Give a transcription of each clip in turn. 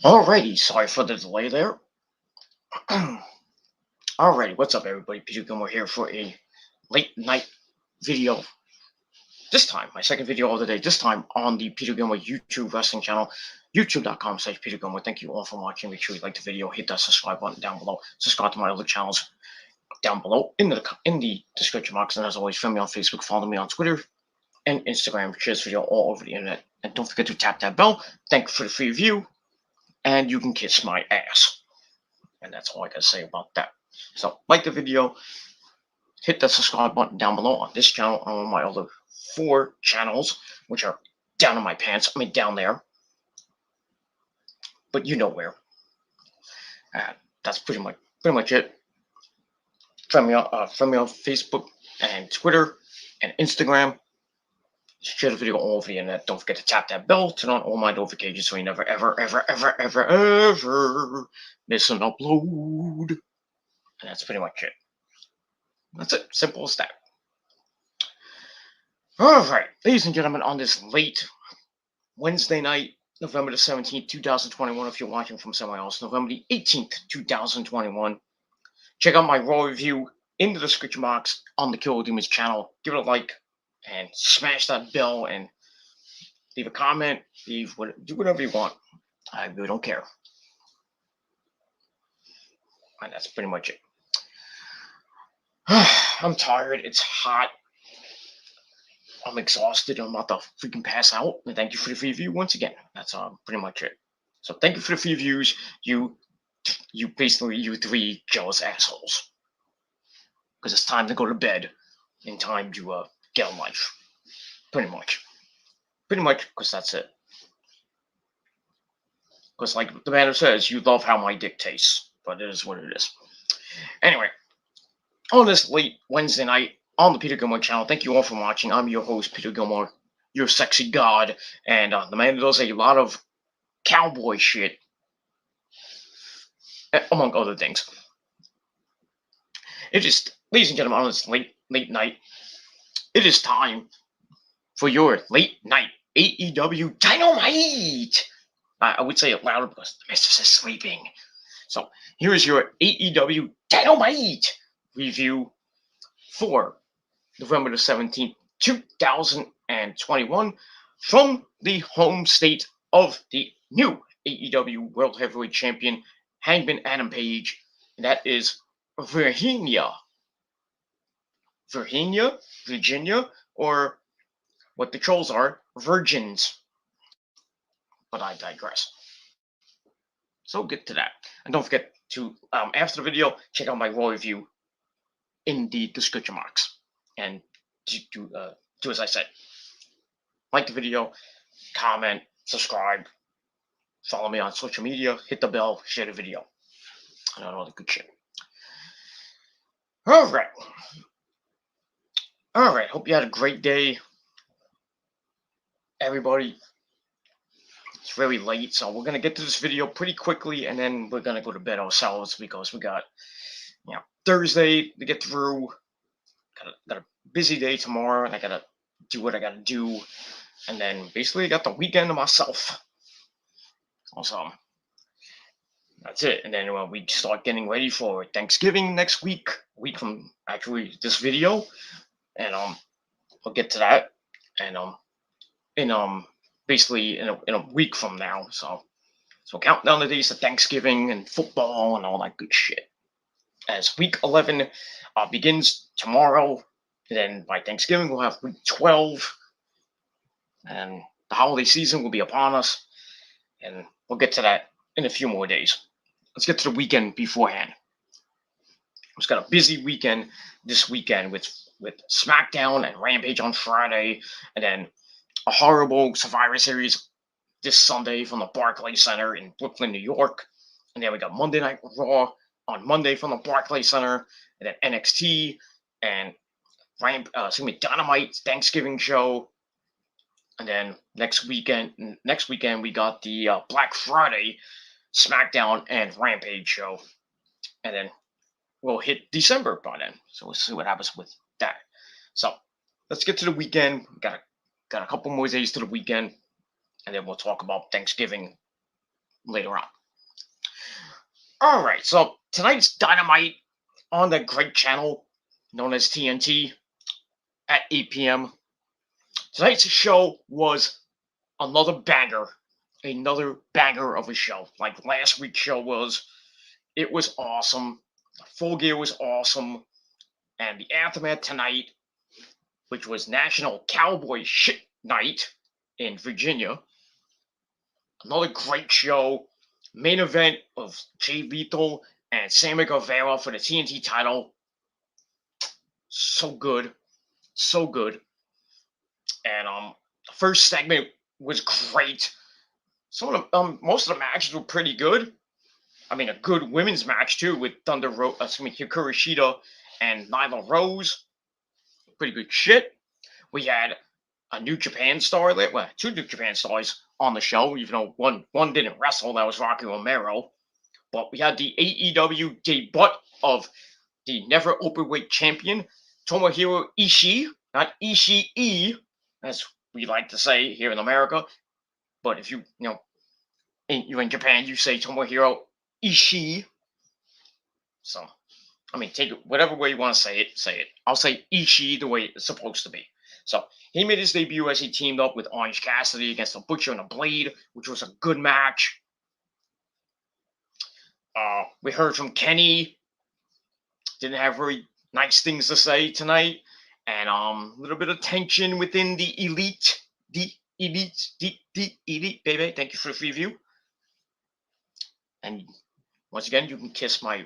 Alrighty, sorry for the delay there. Alrighty, what's up, everybody? Peter Gilmore here for a late night video. This time, my second video of the day. This time on the Peter Gilmore YouTube wrestling channel, youtube.com/Peter Gilmore. Thank you all for watching. Make sure you like the video, hit that subscribe button down below. Subscribe to my other channels down below in the description box. And as always, friend me on Facebook, follow me on Twitter and Instagram. Share this video all over the internet, and don't forget to tap that bell. Thank you for the free view. And you can kiss my ass. And that's all I gotta say about that. So, like the video, hit the subscribe button down below on this channel and on my other 4 channels, which are down in my pants. I mean, down there. But you know where. That's pretty much it. Friend me on Facebook and Twitter and Instagram. Share the video all over the internet. Don't forget to tap that bell, turn on all my notifications so you never, ever miss an upload. And that's pretty much it. That's it. Simple as that. Alright, ladies and gentlemen, on this late Wednesday night, November the 17th, 2021, if you're watching from somewhere else, November the 18th, 2021, check out my Raw review in the description box on the Killer Demons channel. Give it a like. And smash that bell and leave a comment. Do whatever you want. I really don't care. And that's pretty much it. I'm tired. It's hot. I'm exhausted. I'm about to freaking pass out. And thank you for the free view once again. That's pretty much it. So thank you for the free views. You three jealous assholes. Because it's time to go to bed. And time to get on life. Pretty much, because that's it. Because like the banner says, you love how my dick tastes, but it is what it is. Anyway, on this late Wednesday night on the Peter Gilmore channel, thank you all for watching. I'm your host, Peter Gilmore, your sexy god, and the man that does a lot of cowboy shit, among other things. It is, ladies and gentlemen, on this late night, it is time for your late night AEW Dynamite. I would say it louder because the mistress is sleeping. So here is your AEW Dynamite review for November the 17th, 2021 from the home state of the new AEW World Heavyweight Champion, Hangman Adam Page, and that is Virginia, or what the trolls are, virgins. But I digress. So get to that. And don't forget to, after the video, check out my Raw review in the description box. And do as I said. Like the video, comment, subscribe, follow me on social media, hit the bell, share the video. And all the good shit. Alright, hope you had a great day. Everybody, it's very late, so we're gonna get to this video pretty quickly, and then we're gonna go to bed ourselves because we got, Thursday to get through. Got a busy day tomorrow, and I gotta do what I gotta do, and then basically I got the weekend to myself. Also, that's it, and then we start getting ready for Thanksgiving next week. A week from actually this video, and I'll get to that, and basically in a week from now. So counting down the days to Thanksgiving and football and all that good shit. As week 11 begins tomorrow, then by Thanksgiving we'll have week 12, and the holiday season will be upon us, and we'll get to that in a few more days. Let's get to the weekend beforehand. We've got a busy weekend this weekend with SmackDown and Rampage on Friday, and then a horrible Survivor Series this Sunday from the Barclays Center in Brooklyn, New York. And then we got Monday Night Raw on Monday from the Barclays Center, and then NXT and Dynamite Thanksgiving show. And then next weekend we got the Black Friday SmackDown and Rampage show. And then we'll hit December by then. So we'll see what happens with that. So let's get to the weekend. Got a couple more days to the weekend, and then we'll talk about Thanksgiving later on. All right, so tonight's Dynamite on the great channel known as TNT at 8 p.m. Tonight's show was another banger of a show. Like last week's show was, it was awesome. Full Gear was awesome, and the aftermath tonight, which was National Cowboy Shit Night in Virginia, another great show. Main event of Jay Lethal and Sammy Guevara for the TNT title. So good, so good. And the first segment was great. Some of the most of the matches were pretty good. I mean, a good women's match too with Hikaru Shida and Nyla Rose. Pretty good shit. We had a New Japan star there, well, two New Japan stars on the show, even though one didn't wrestle. That was Rocky Romero. But we had the AEW debut of the never openweight champion Tomohiro Ishii, not Ishii, as we like to say here in America. But if you're in Japan, you say Tomohiro Ishii. So, I mean, take it whatever way you want to say it. Say it. I'll say Ishii the way it's supposed to be. So he made his debut as he teamed up with Orange Cassidy against the Butcher and the Blade, which was a good match. We heard from Kenny. Didn't have very nice things to say tonight, and a little bit of tension within the elite, baby. Thank you for the free view. And once again, you can kiss my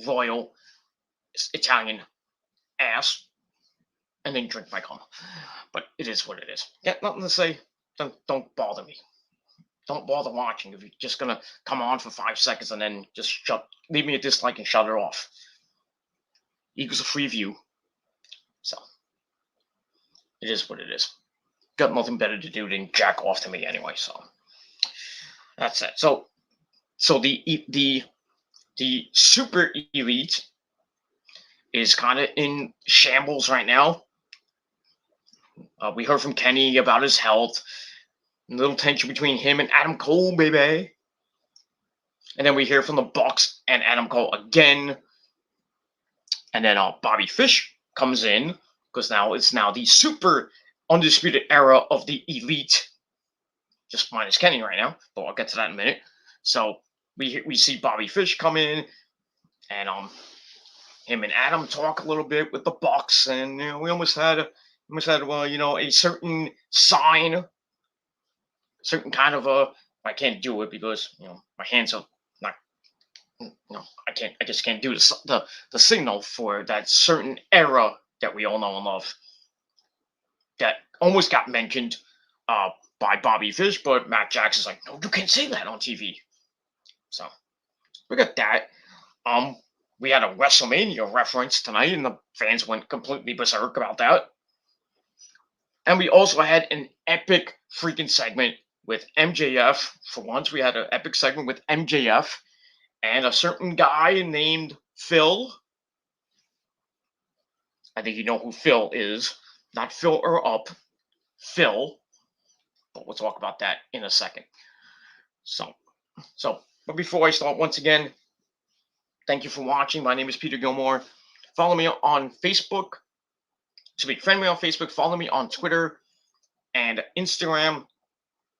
royal Italian ass and then drink my cum. But it is what it is. Got nothing to say. Don't bother me. Don't bother watching if you're just gonna come on for 5 seconds and then just leave me a dislike and shut it off. Equals a free view. So it is what it is. Got nothing better to do than jack off to me anyway. So that's it. So the super elite is kind of in shambles right now. We heard from Kenny about his health. A little tension between him and Adam Cole, baby. And then we hear from the Bucks and Adam Cole again. And then Bobby Fish comes in because it's now the super undisputed era of the elite. Just minus Kenny right now, but I'll get to that in a minute. So we see Bobby Fish come in, and him and Adam talk a little bit with the Bucks, and we almost had a certain sign, certain kind of I can't do it because my hands are not. I just can't do the signal for that certain era that we all know and love. That almost got mentioned by Bobby Fish, but Matt Jackson's like, no, you can't say that on TV. So we got that. We had a WrestleMania reference tonight, and the fans went completely berserk about that. And we also had an epic freaking segment with MJF. For once, we had an epic segment with MJF and a certain guy named Phil. I think you know who Phil is. Not Phil or Up. Phil. But we'll talk about that in a second. But before I start, once again, thank you for watching. My name is Peter Gilmore. Follow me on Facebook. Friend me on Facebook. Follow me on Twitter and Instagram.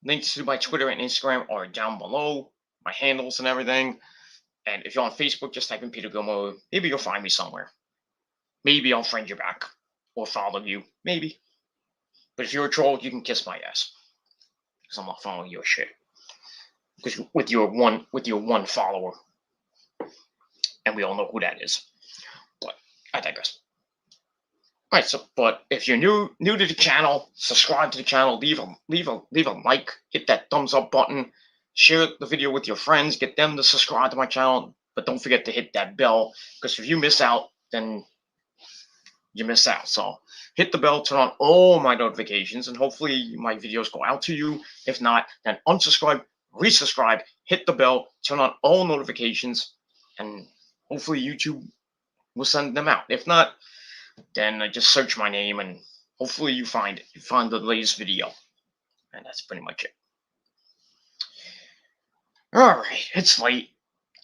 Links to my Twitter and Instagram are down below. My handles and everything. And if you're on Facebook, just type in Peter Gilmore. Maybe you'll find me somewhere. Maybe I'll friend you back or follow you. Maybe. But if you're a troll, you can kiss my ass. Because I'm not following your shit. Because with your one follower. And we all know who that is. But I digress. Alright, but if you're new to the channel, subscribe to the channel, leave a like, hit that thumbs up button, share the video with your friends, get them to subscribe to my channel, but don't forget to hit that bell, because if you miss out, then you miss out. So hit the bell, turn on all my notifications, and hopefully my videos go out to you. If not, then unsubscribe, resubscribe, hit the bell, turn on all notifications, and hopefully YouTube will send them out. If not, then just search my name and hopefully you find the latest video. And that's pretty much it. Alright, it's late.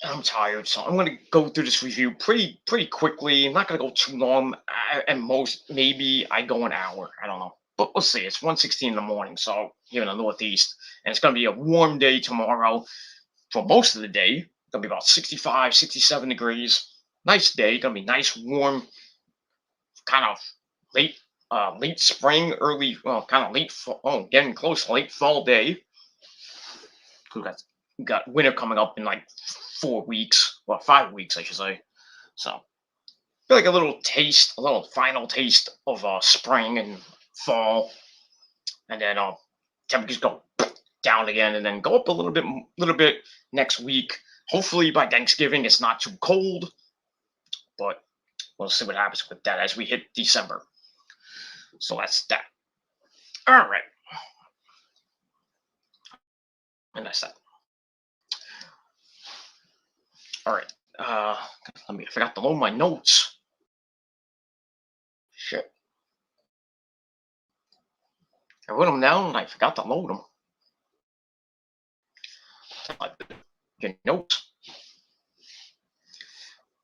I'm tired, so I'm gonna go through this review pretty quickly. I'm not gonna go too long. At most, maybe I go an hour. I don't know, but we'll see. It's 1:16 in the morning, so here in the Northeast, and it's gonna be a warm day tomorrow for most of the day. It's gonna be about 65, 67 degrees. Nice day. Gonna be nice, warm, kind of late, late spring, early, well, kind of late fall. Oh, getting close, late fall day. We got winter coming up in like 4 weeks, well, 5 weeks, I should say. So feel like a little taste, a little final taste of spring and fall, and then temperatures go down again, and then go up a little bit next week. Hopefully by Thanksgiving it's not too cold, but we'll see what happens with that as we hit December. So that's that. All right, and that's that. All right. Let me. I forgot to load my notes. Shit. I wrote them down and I forgot to load them. Your notes.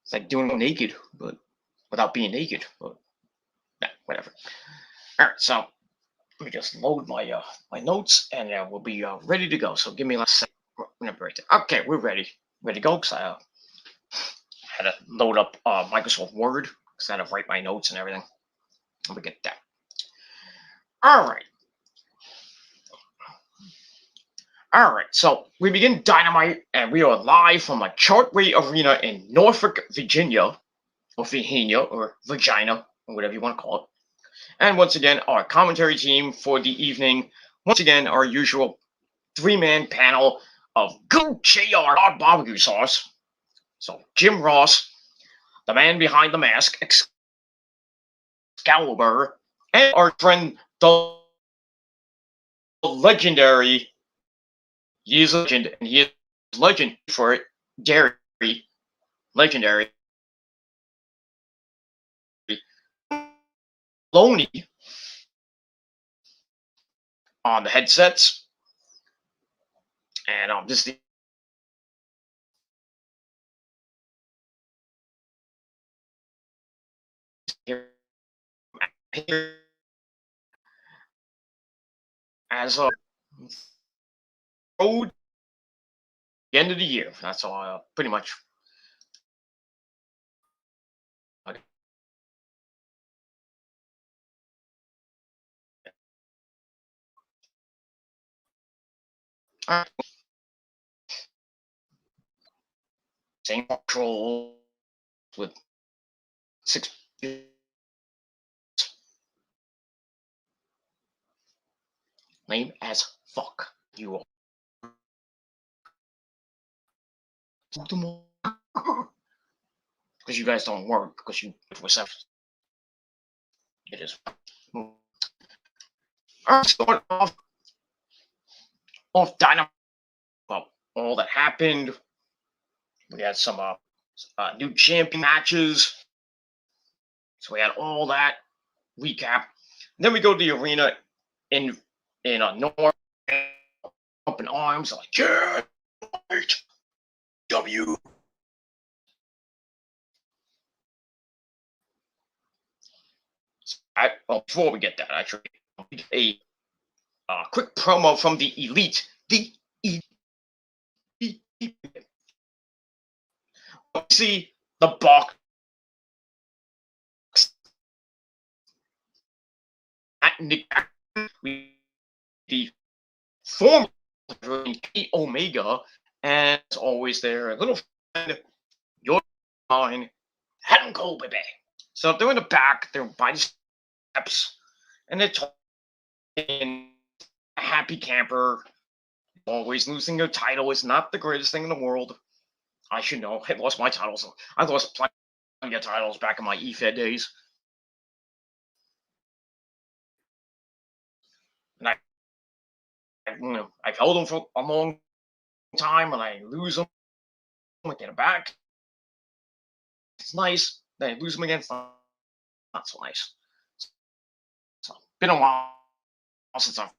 It's like doing it naked, but without being naked. But yeah, whatever. All right, so let me just load my notes, and we'll be ready to go. So give me a second. Okay, we're ready. Ready to go? Cause I had to load up Microsoft Word because I had to write my notes and everything. Let me get that. All right. All right, so we begin Dynamite, and we are live from a Chartway Arena in Norfolk, Virginia, or Virginia, or Virginia, or whatever you want to call it. And once again, our commentary team for the evening, once again, our usual three-man panel of Good JR barbecue sauce. So Jim Ross, the man behind the mask, Excalibur, and our friend, the legendary, he is a legend, and he is legend for it, Gary, legendary, Loney on the headsets. And this is here as a road the end of the year. That's all pretty much. Same control with 6 lame as fuck. You because you guys don't work because you for self. It is. Start off Dynamite. Well, all that happened. We had some new champion matches. So we had all that recap. And then we go to the arena in North, up in arms, like yeah, W. Well, before we get that, actually, a quick promo from the Elite. The Elite. We see the box at Nick. The former Omega, and as always, their little friend, your mine, had him go, baby. So they're in the back, they're by the steps, and they're talking. A happy camper, always losing your title is not the greatest thing in the world. I should know. I lost my titles. I lost plenty of titles back in my EFED days. And I've held them for a long time, and I lose them. I get them back. It's nice. Then I lose them again. It's not so nice. So, been a while since I've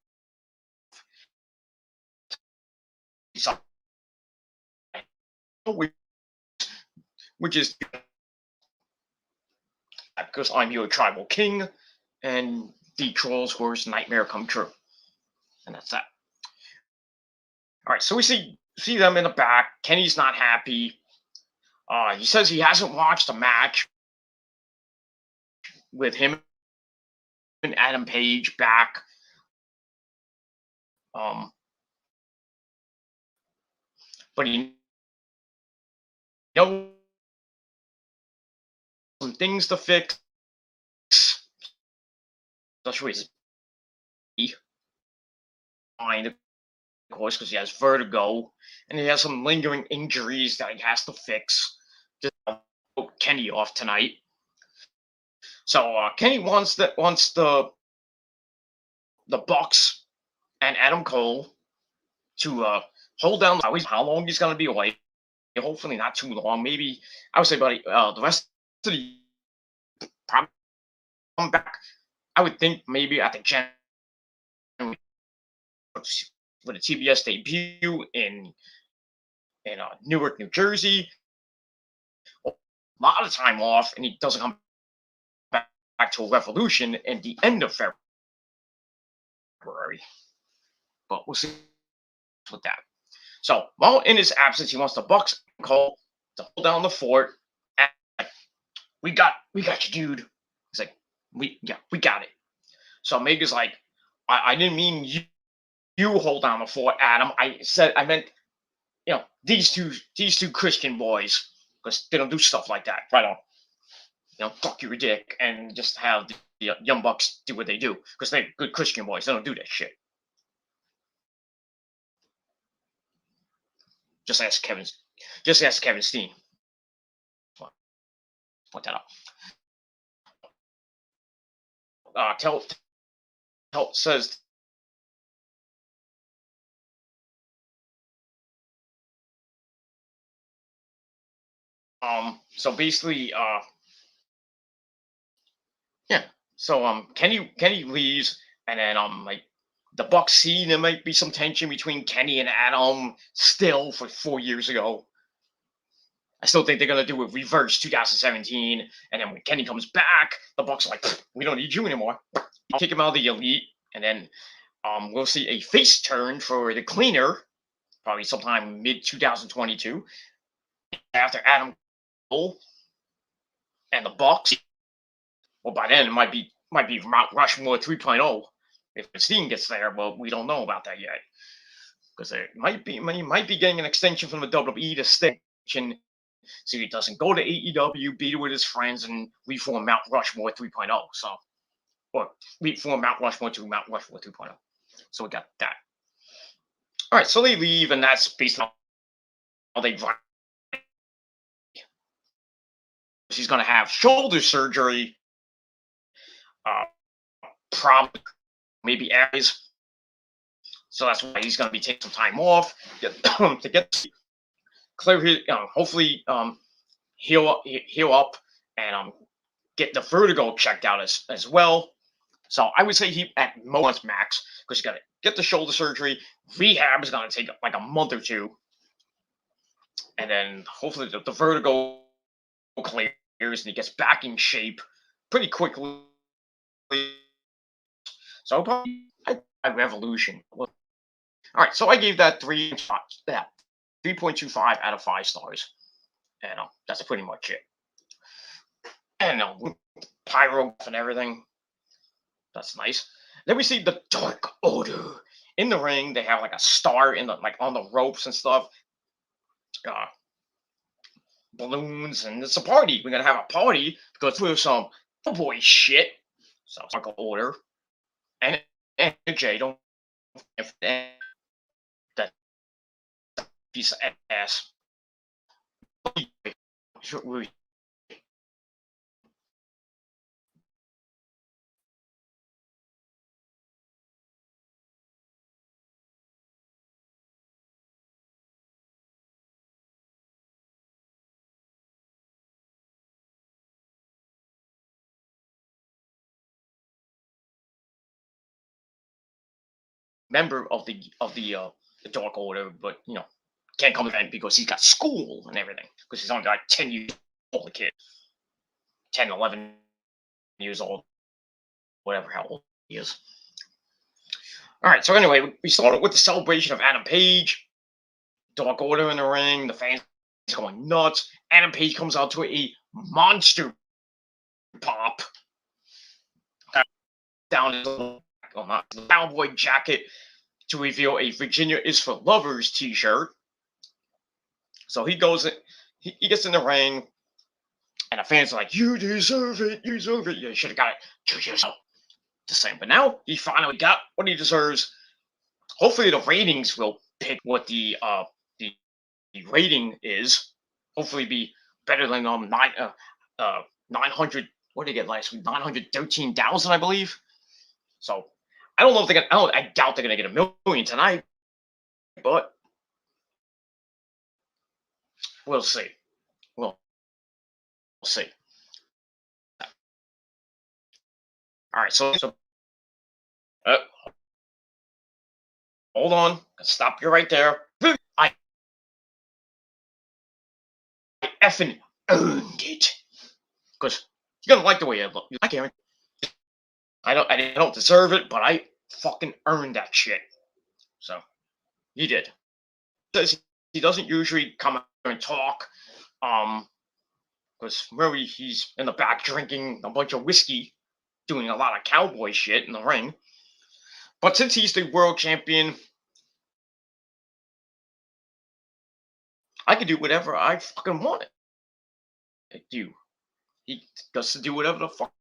which is because I'm your tribal king, and the troll's worst nightmare come true, and that's that. All right, so we see them in the back. Kenny's not happy. He says he hasn't watched a match with him and Adam Page back. Um, but he knows some things to fix. Especially his mind, of course, because he has vertigo and he has some lingering injuries that he has to fix. Just Kenny off tonight. So Kenny wants the Bucks and Adam Cole to hold down how long he's going to be away. Hopefully not too long. Maybe I would say, buddy, the rest of the probably come back. I would think maybe at the January with a TBS debut in Newark, New Jersey. A lot of time off, and he doesn't come back to a Revolution in the end of February. But we'll see with that. So while in his absence, he wants the Bucks call to hold down the fort. And we got you, dude. He's like, we got it. So Omega's like, I didn't mean you hold down the fort, Adam. I meant these two Christian boys, because they don't do stuff like that. Right on. Fuck your dick and just have the Young Bucks do what they do, because they're good Christian boys. They don't do that shit. Just ask Kevin Steen. Point that out. Tell says so basically yeah. So Kenny leaves, and then like the Bucks see there might be some tension between Kenny and Adam still for 4 years ago. I still think they're gonna do a reverse 2017, and then when Kenny comes back, the Bucks are like, we don't need you anymore. Kick him out of the Elite, and then we'll see a face turn for the Cleaner, probably sometime mid 2022, after Adam Cole and the Bucks. Well, by then it might be Mount Rushmore 3.0 if Steen gets there, but we don't know about that yet, because it might be getting an extension from the WWE to stay, so he doesn't go to AEW, be with his friends, and reform Mount Rushmore 3.0. So, or reform Mount Rushmore to Mount Rushmore 2.0. So we got that. All right, so they leave, and that's based on how they. She's going to have shoulder surgery. Probably maybe Aries. So that's why he's going to be taking some time off to get clear his, hopefully heal up and get the vertigo checked out as well. So I would say he at most max, because you got to get the shoulder surgery. Rehab is going to take like a month or two, and then hopefully the vertigo clears and he gets back in shape pretty quickly. So probably a Revolution. All right, so I gave that 3.25 out of 5 stars, and that's pretty much it. And pyro and everything, that's nice. Then we see the Dark Order in the ring. They have like a star in the on the ropes and stuff. Balloons, and it's a party. We're gonna have a party to go through some Cowboy shit. So Dark Order and Jay don't that piece of ass. Member of the Dark Order, but can't come event because he's got school and everything, because he's only like 10 years older kid, 10, 11 years old, whatever how old he is. All right, so anyway, we started with the celebration of Adam Page. Dark Order in the ring. The fans going nuts. Adam Page comes out to a monster pop. Down his little cowboy jacket to reveal a Virginia is for Lovers t-shirt. So he goes in, he gets in the ring, and the fans are like, "You deserve it, you deserve it. You should have got it to yourself." The same. But now he finally got what he deserves. Hopefully the ratings will pick what the rating is. Hopefully be better than 900. What did they get last week? 913,000, I believe. So I don't know if they're gonna. I doubt they're gonna get a million tonight, but we'll see. We'll see. All right, so uh, hold on. Stop you right there. I effing earned it because you're gonna like the way I look. I can't. I don't deserve it, but I fucking earned that shit. So he did. He doesn't usually come out and talk, because really he's in the back drinking a bunch of whiskey, doing a lot of cowboy shit in the ring. But since he's the world champion, I can do whatever I fucking want to do. He gets to do whatever the fuck.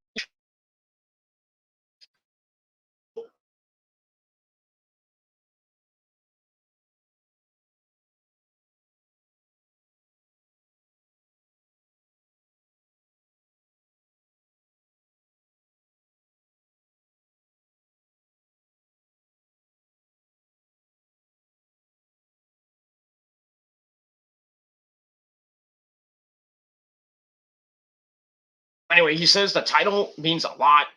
Anyway, he says the title means a lot,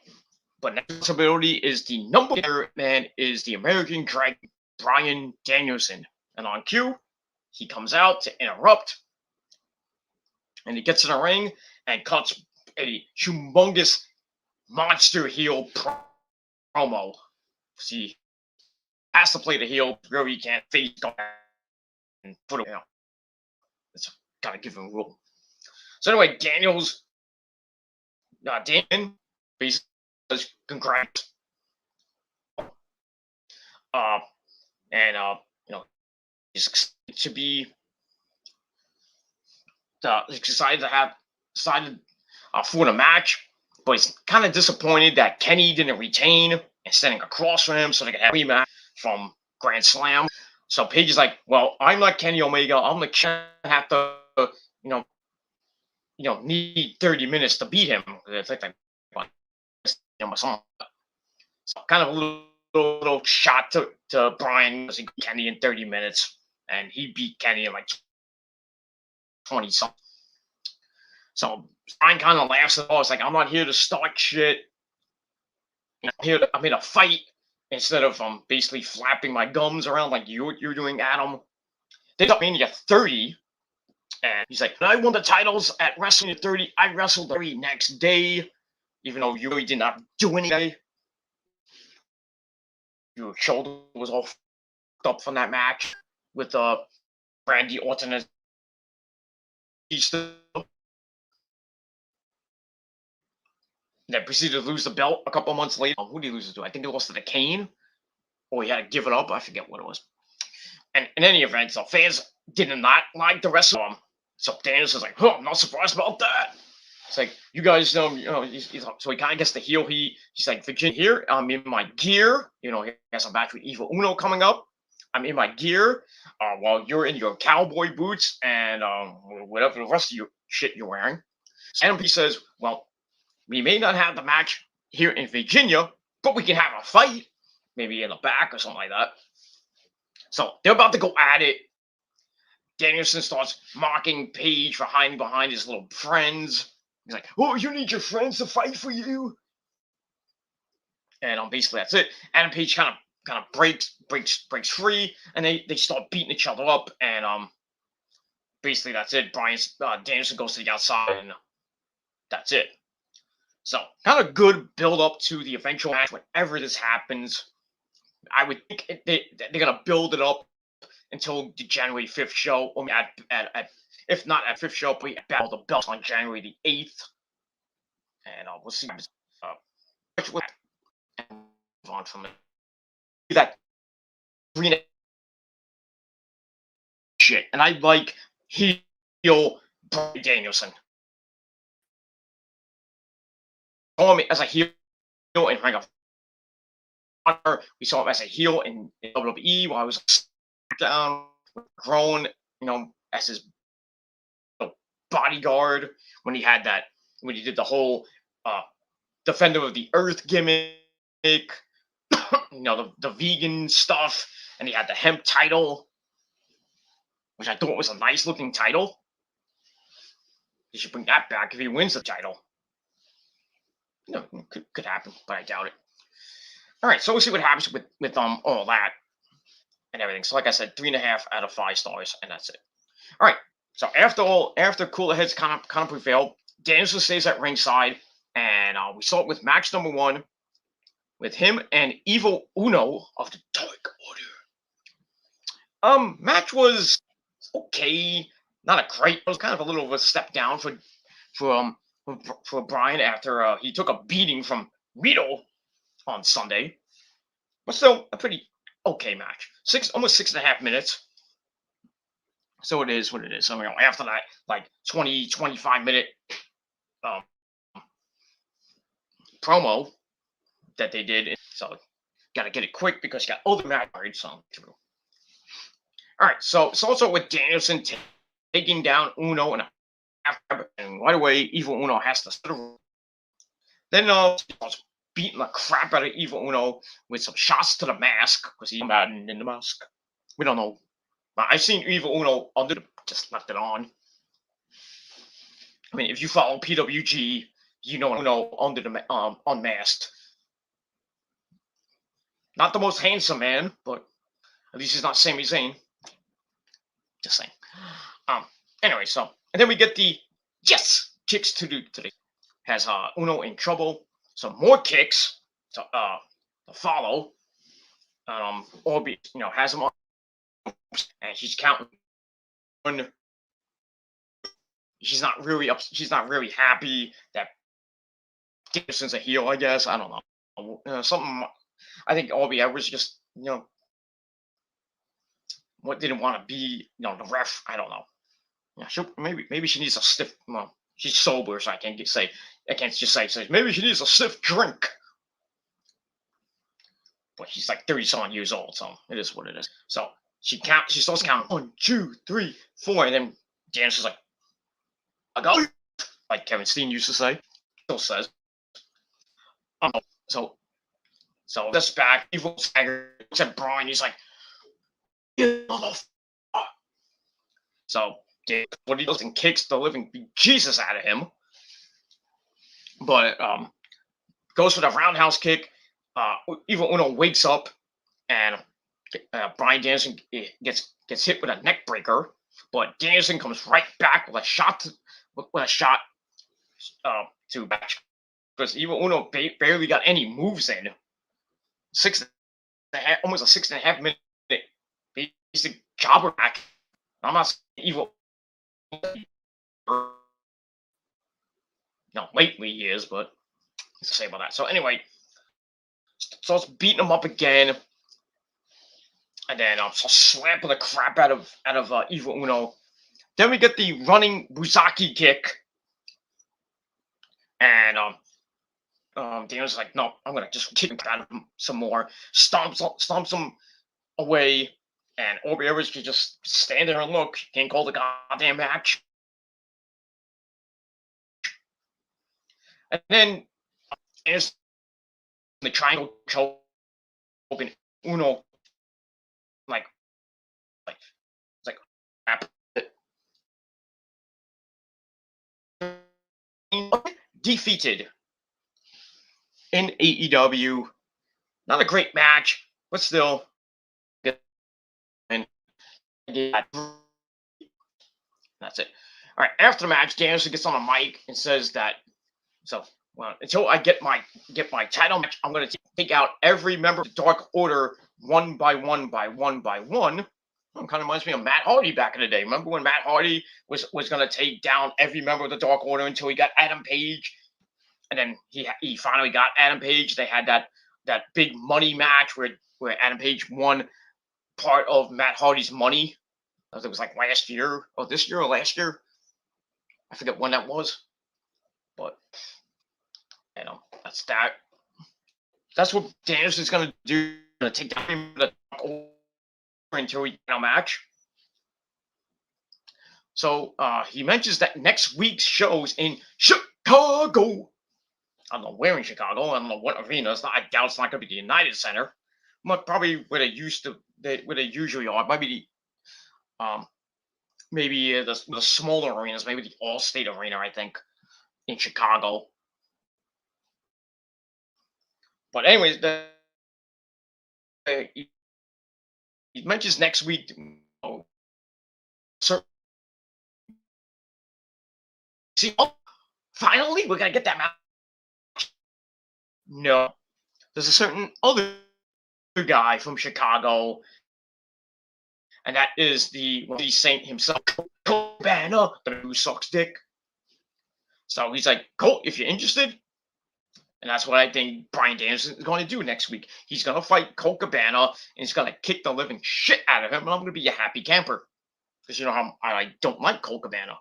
but responsibility is the number man is the American Dragon, Brian Danielson. And on cue, he comes out to interrupt, and he gets in the ring and cuts a humongous monster heel promo. See, has to play the heel, really can't face and put him out. It's gotta give him a rule. So anyway, Damon basically says congrats. Uh, and he's excited to be excited to have decided for the match, but he's kind of disappointed that Kenny didn't retain and standing across from him so they could have a rematch from Grand Slam. So Paige is like, "Well, I'm not Kenny Omega. I'm the have to, need 30 minutes to beat him. It's like so kind of a little shot to Brian because he beat Kenny in 30 minutes, and he beat Kenny in like 20 something. So Brian kind of laughs at all. It's like, I'm not here to start shit. I'm here to fight instead of basically flapping my gums around like you're doing, Adam. They got Mania 30, and he's like, I won the titles at WrestleMania 30. I wrestled the very next day, even though you really did not do anything. Your shoulder was all fucked up from that match with Randy Orton as then proceeded to lose the belt a couple months later. Who did he lose it to? I think he lost to the Kane, or he had to give it up. I forget what it was. And in any event, so fans did not like the rest of them. So Daniels is like, "Oh, I'm not surprised about that." It's like, you guys know, so he kind of gets the heel. He's like, Virginia here, I'm in my gear. He has a match with Evil Uno coming up. I'm in my gear while you're in your cowboy boots and whatever the rest of your shit you're wearing. So MP says, well, we may not have the match here in Virginia, but we can have a fight, maybe in the back or something like that. So they're about to go at it. Danielson starts mocking Page for hiding behind his little friends. He's like, "Oh, you need your friends to fight for you," and basically that's it. Adam Page kind of breaks free, and they start beating each other up, and basically that's it. Danielson goes to the outside, and that's it. So kind of good build up to the eventual match. Whenever this happens, I would think they're gonna build it up until the January 5th show, or at if not at fifth show, we battle the belt on January 8th, and we'll see. Which will move on from it. That green shit, and I like heel Bryan Danielson. Saw him as a heel in Ring of Honor. We saw him as a heel in WWE while I was down, grown, as his bodyguard when he had that when he did the whole uh, Defender of the Earth gimmick, the vegan stuff, and he had the hemp title, which I thought was a nice looking title. He should bring that back if he wins the title. Could happen, but I doubt it. All right, so we'll see what happens with all that and everything. So like I said, 3.5 out of 5 stars, and that's it. All right. So after cooler heads kind of prevailed, Danielson stays at ringside, and we saw it with match number 1 with him and Evil Uno of the Dark Order. Match was okay, not a great. It was kind of a little of a step down for Bryan after he took a beating from Rito on Sunday, but still a pretty okay match. Almost 6.5 minutes. So it is what it is. So after that, like 25 minute promo that they did, so got to get it quick because you got other matches on through. All right, so it's also with Danielson taking down Uno and right away Evil Uno has to. Then beating the crap out of Evil Uno with some shots to the mask because he's mad in the mask. We don't know. I've seen Evil Uno just left it on. I mean, if you follow PWG, you know Uno under the unmasked. Not the most handsome man, but at least he's not Sami Zayn. Just saying. Anyway, so and then we get the kicks to the has Uno in trouble. Some more kicks to follow. Orby, has him on, and she's counting. She's not really She's not really happy that Danielson's a heel. I guess I don't know. Something. I think Orby Edwards just what didn't want to be the ref. I don't know. Yeah, maybe she needs a stiff. Well, she's sober, so I can't just say maybe she needs a stiff drink. But she's like 30-something years old, so it is what it is. So she starts counting 1, 2, 3, 4, and then Danielson's like, "I got," like Kevin Steen used to say. Still says. So this back, Evil Stagger looks at Bryan. He's like, "You motherfucker!" So what he does and kicks the living Jesus out of him, but goes for the roundhouse kick. Evil Uno wakes up, and Bryan Danielson gets hit with a neck breaker, but Danielson comes right back with a shot to back because Evil Uno barely got any moves in. Almost a 6.5 minute basic jobber back. I'm not Evil. No, lately he is, but what's to say about that? So anyway, starts beating him up again, and then slapping the crap out of Evil Uno. Then we get the running Buzaki kick, and Daniel's like, "No, I'm gonna just kick him out of him some more." Stomps him away, and Orby Edwards can just stand there and look. Can't call the goddamn match. And then is the triangle choke, and Uno like defeated in AEW. Not a great match, but still. And That's it. All right. After the match, Danielson gets on the mic and says that well, until I get my title match, I'm going to take out every member of the Dark Order one by one by one by one. Kind of reminds me of Matt Hardy back in the day. Remember when Matt Hardy was going to take down every member of the Dark Order until he got Adam Page, and then he finally got Adam Page. They had that big money match where Adam Page won part of Matt Hardy's money. It was like last year or this year or last year. I forget when that was, but that's that. That's what Danielson's going to do. Going to take down the until we get a match. So he mentions that next week's show's in Chicago. I don't know where in Chicago. I don't know what arena. I doubt it's not going to be the United Center. But probably where they usually are. Maybe the smaller arenas. Maybe the All-State Arena. I think in Chicago. But anyways, he mentions next week. See, finally we're gonna get that match. No, there's a certain other guy from Chicago, and that is the Saint himself, Cabana, the who sucks dick. So he's like, Colt, if you're interested. And that's what I think Bryan Danielson is going to do next week. He's going to fight Colt Cabana, and he's going to kick the living shit out of him, and I'm going to be a happy camper. Because you know how I don't like Colt Cabana.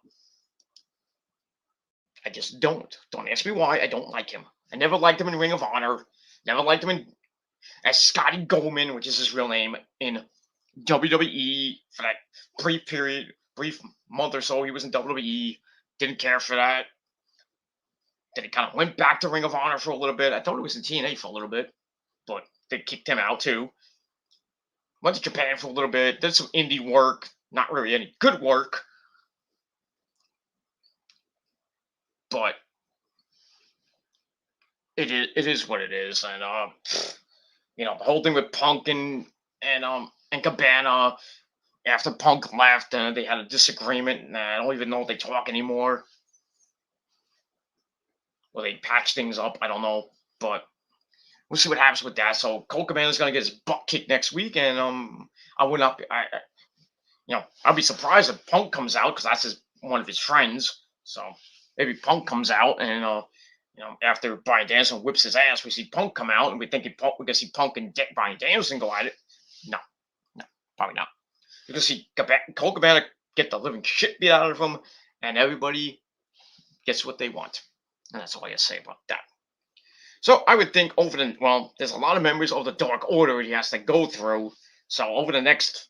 I just don't. Don't ask me why. I don't like him. I never liked him in Ring of Honor. Never liked him as Scotty Goldman, which is his real name, in WWE for that brief month or so he was in WWE. Didn't care for that. Then he kind of went back to Ring of Honor for a little bit. I thought it was in TNA for a little bit, but they kicked him out too. Went to Japan for a little bit. Did some indie work. Not really any good work. But it is what it is. And the whole thing with Punk and Cabana, after Punk left, they had a disagreement, and I don't even know if they talk anymore. Well, they patch things up. I don't know, but we'll see what happens with that. So Colt Cabana's gonna get his butt kicked next week, and I would not be, I'll be surprised if Punk comes out because that's one of his friends. So maybe Punk comes out, and after Bryan Danielson whips his ass, we see Punk come out, and we're gonna see Punk and Bryan Danielson go at it. No, probably not. We're gonna see Colt Cabana get the living shit beat out of him, and everybody gets what they want. And that's all I got to say about that. So I would think there's a lot of members of the Dark Order he has to go through. So over the next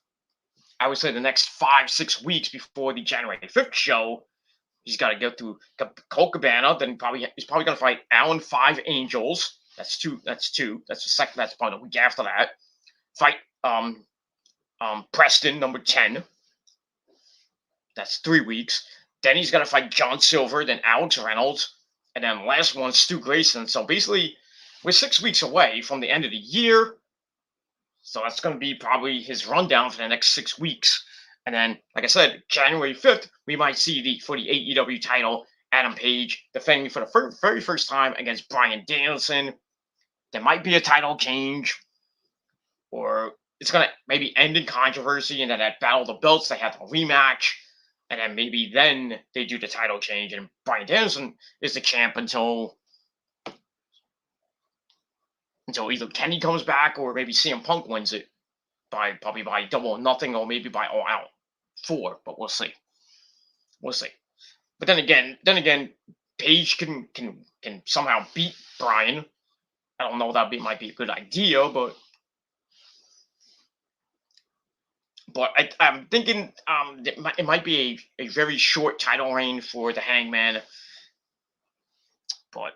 5-6 weeks before the January 5th show, he's got to go through Colt Cabana. Then he's probably going to fight Allen 5 Angels. That's two. That's the second. That's probably the week after that. Fight Preston, number 10. That's 3 weeks. Then he's got to fight John Silver, then Alex Reynolds. And then last one, Stu Grayson. So basically, we're 6 weeks away from the end of the year. So that's going to be probably his rundown for the next 6 weeks. And then, like I said, January 5th, we might see for the AEW title, Adam Page defending for the very first time against Bryan Danielson. There might be a title change, or it's going to maybe end in controversy, and then at Battle of the Belts, they have a rematch. And then maybe then they do the title change, and Bryan Danielson is the champ until either Kenny comes back or maybe CM Punk wins it probably by Double or Nothing, or maybe by All Out 4. But we'll see. But then again, Page can somehow beat Bryan. I don't know. Might be a good idea, but I'm thinking it might be a very short title reign for the Hangman. But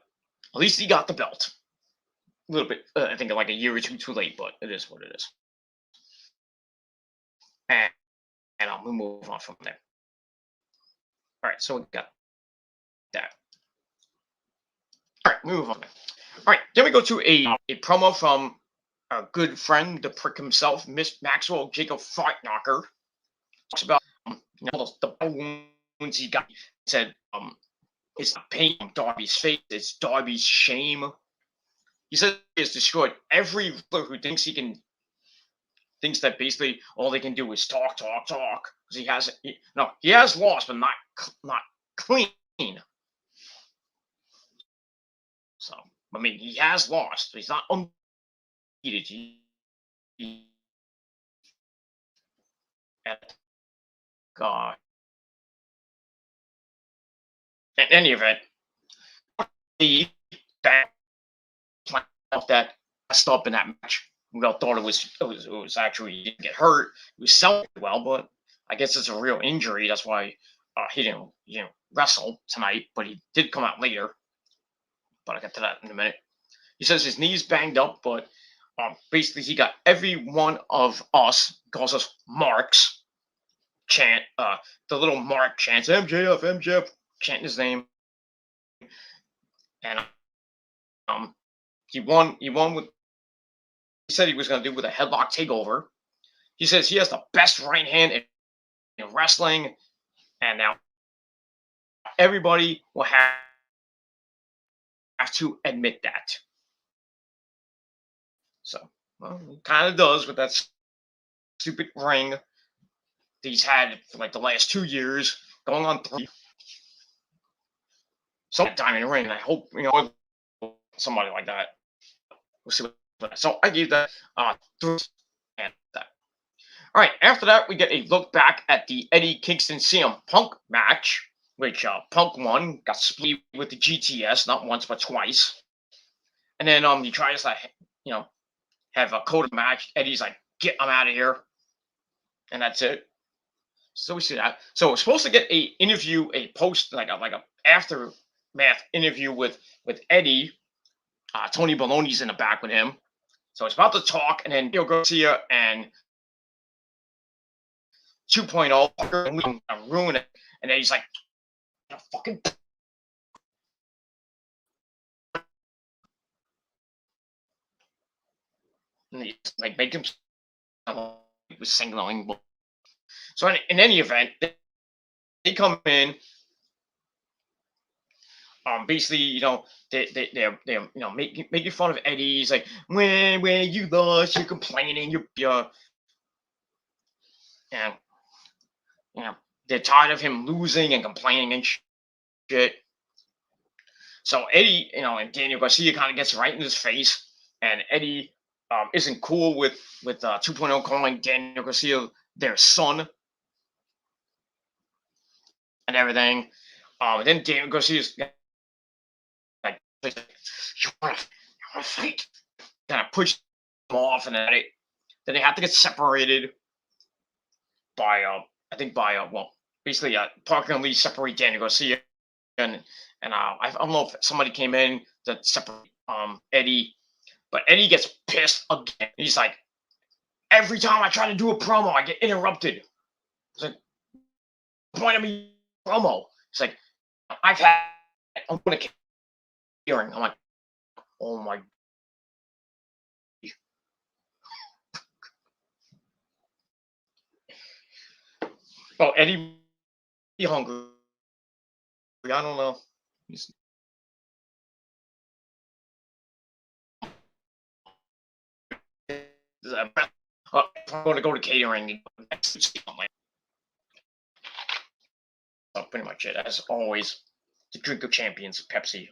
at least he got the belt. A little bit, I think like a year or two too late, but it is what it is. And I'll move on from there. All right, so we got that. All right, move on. All right, then we go to a promo from our good friend, the prick himself, Miss Maxwell Jacob Fartknocker. Talks about the he got said, it's not pain on Darby's face, it's Darby's shame. He says he has destroyed every wrestler who thinks that basically all they can do is talk, talk, talk. Because he has lost, but not clean. So I mean, he has lost. He's not undefeated. God. In any event, the that plan off that messed up in that match. We all thought it was actually he didn't get hurt. He was selling well, but I guess it's a real injury. That's why he didn't wrestle tonight, but he did come out later. But I'll get to that in a minute. He says his knee's banged up, but basically he got every one of us, calls us marks, chant, the little mark chants, MJF, MJF, chanting his name. And he won with, he said he was going to do with a headlock takeover. He says he has the best right hand in wrestling, and now everybody will have to admit that. So, well, he kind of does with that stupid ring that he's had for like the last 2 years, going on 3. Some time in the ring, and I hope somebody like that. We'll see what. So I gave that 3 and that. All right. After that, we get a look back at the Eddie Kingston CM Punk match, which Punk won, got split with the GTS not once but twice, and then he tries to have a code match. Eddie's like, "Get him out of here," and that's it. So we see that. So we're supposed to get a interview, a post, like a aftermath interview with Eddie. Tony Baloney's in the back with him. So it's about to talk, and then Daniel Garcia and 2.0 ruin it. And then he's like, fucking. And he like make him he was signaling. So in any event, they come in. Basically, they're making fun of Eddie. He's like, when you lost, you're complaining, you're and they're tired of him losing and complaining and shit. So Eddie, and Daniel Garcia kind of gets right in his face, and Eddie isn't cool with 2.0 calling Daniel Garcia their son and everything. And then Daniel Garcia's like, you want to fight? Kind of push him off, and then they have to get separated by I think by basically Parker and Lee separate Daniel Garcia, and I don't know if somebody came in to separate Eddie, but Eddie gets pissed again. He's like, every time I try to do a promo, I get interrupted. It's like, point of me promo. It's like, I'm gonna hearing. I'm like, oh my. Oh, Eddie be hungry. I don't know. I'm going to go to catering. That's pretty much it. As always, the drink of champions, Pepsi.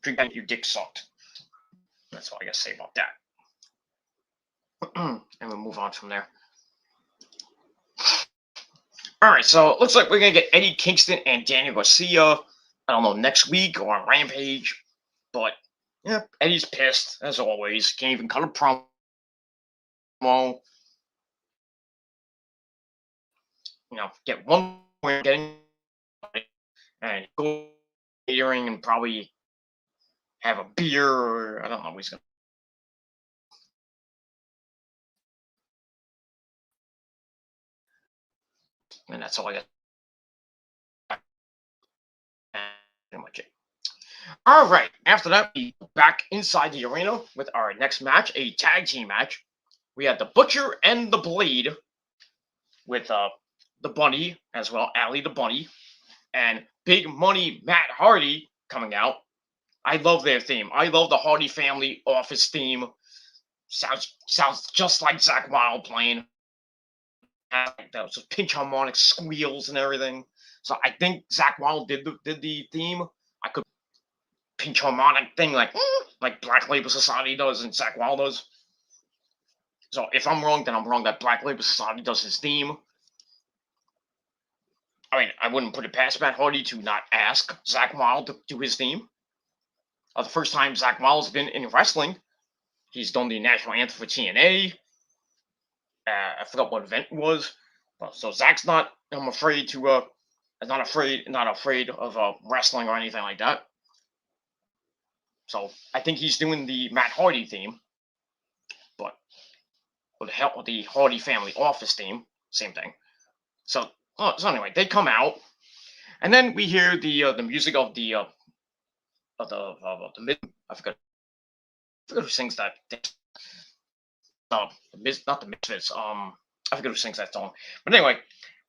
Drink that your dick sucked. That's all I got to say about that. And we'll move on from there. All right, so it looks like we're going to get Eddie Kingston and Daniel Garcia, I don't know, next week or on Rampage. But, yeah, Eddie's pissed, as always. Can't even cut a promo. Get one point, getting and go catering and probably have a beer, or I don't know what he's going to. And that's all I got. Pretty much it. All right. After that, we back inside the arena with our next match, a tag team match. We had the Butcher and the Blade with the Bunny as well, Allie the Bunny. and Big Money Matt Hardy coming out. I love their theme. I love the Hardy Family Office theme. Sounds just like Zach Wilde playing. Those pinch harmonic squeals and everything. So I think Zach Wilde did the theme. I could pinch harmonic thing like Black Label Society does and Zach Wilde does. So if I'm wrong, then I'm wrong that Black Label Society does his theme. I mean, I wouldn't put it past Matt Hardy to not ask Zach Wilde to do his theme. The first time Zach Wilde's been in wrestling, he's done the national anthem for TNA. I forgot what event it was. So Zach's not. I'm afraid to. Not afraid of wrestling or anything like that. So I think he's doing the Matt Hardy theme, but with the help of the Hardy Family Office theme, same thing. So anyway, they come out, and then we hear the music of the I forgot who sings that. Not the Misfits. I forget who sings that song. But anyway,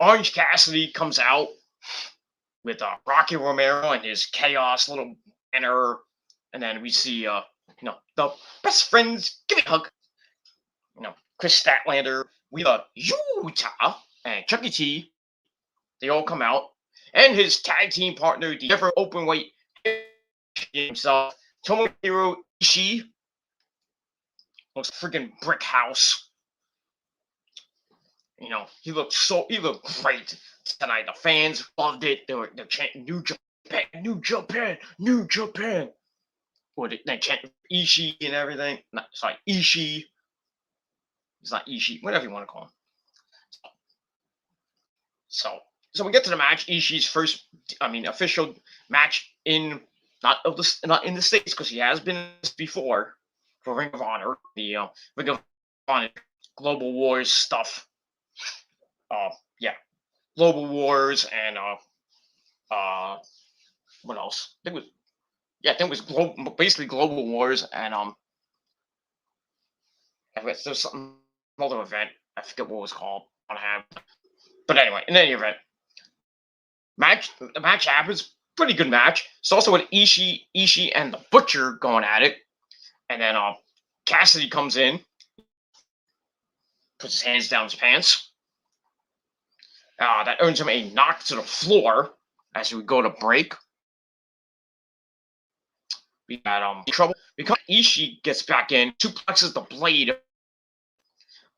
Orange Cassidy comes out with Rocky Romero and his Chaos little banner, and then we see the best friends give me a hug. Chris Statlander, we Utah, and Chucky T. They all come out, and his tag team partner, the ever open weight himself, Tomohiro Ishii. Looks freaking brick house. He looked great tonight. The fans loved it. They're chanting New Japan, New Japan, New Japan. Or they chant Ishii and everything. Sorry, Ishii. It's not Ishii, whatever you want to call him. So we get to the match. Ishii's first, official match not in the States, because he has been before for Ring of Honor, the Ring of Honor Global Wars stuff. Global Wars and what else? I think it was basically Global Wars and there's something another event. I forget what it was called. But anyway, in any event, the match happens. Pretty good match. It's also with Ishii and the Butcher going at it, and then Cassidy comes in, puts his hands down his pants. That earns him a knock to the floor as we go to break. We got trouble because Ishii gets back in, suplexes the Blade.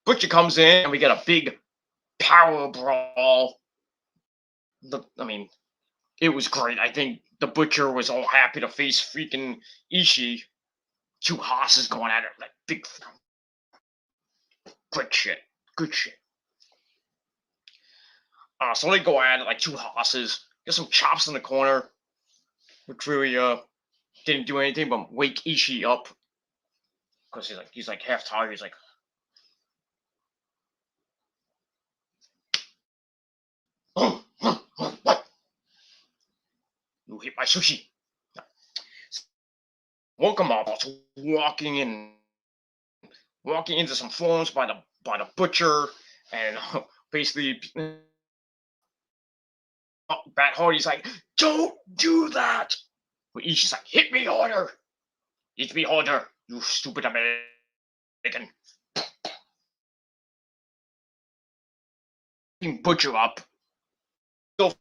Butcher comes in, and we get a big power brawl. It was great. I think the Butcher was all happy to face freaking Ishii. Two hosses going at it like big. Good shit. So they go at it like two hosses. Get some chops in the corner, which really didn't do anything but wake Ishii up, because he's like half tired. He's like, what? You hit my sushi. Woke him up, walking into some forms by the Butcher, and basically Matt Hardy's like, don't do that. But Ishii's like, hit me harder, you stupid American. Butcher up, go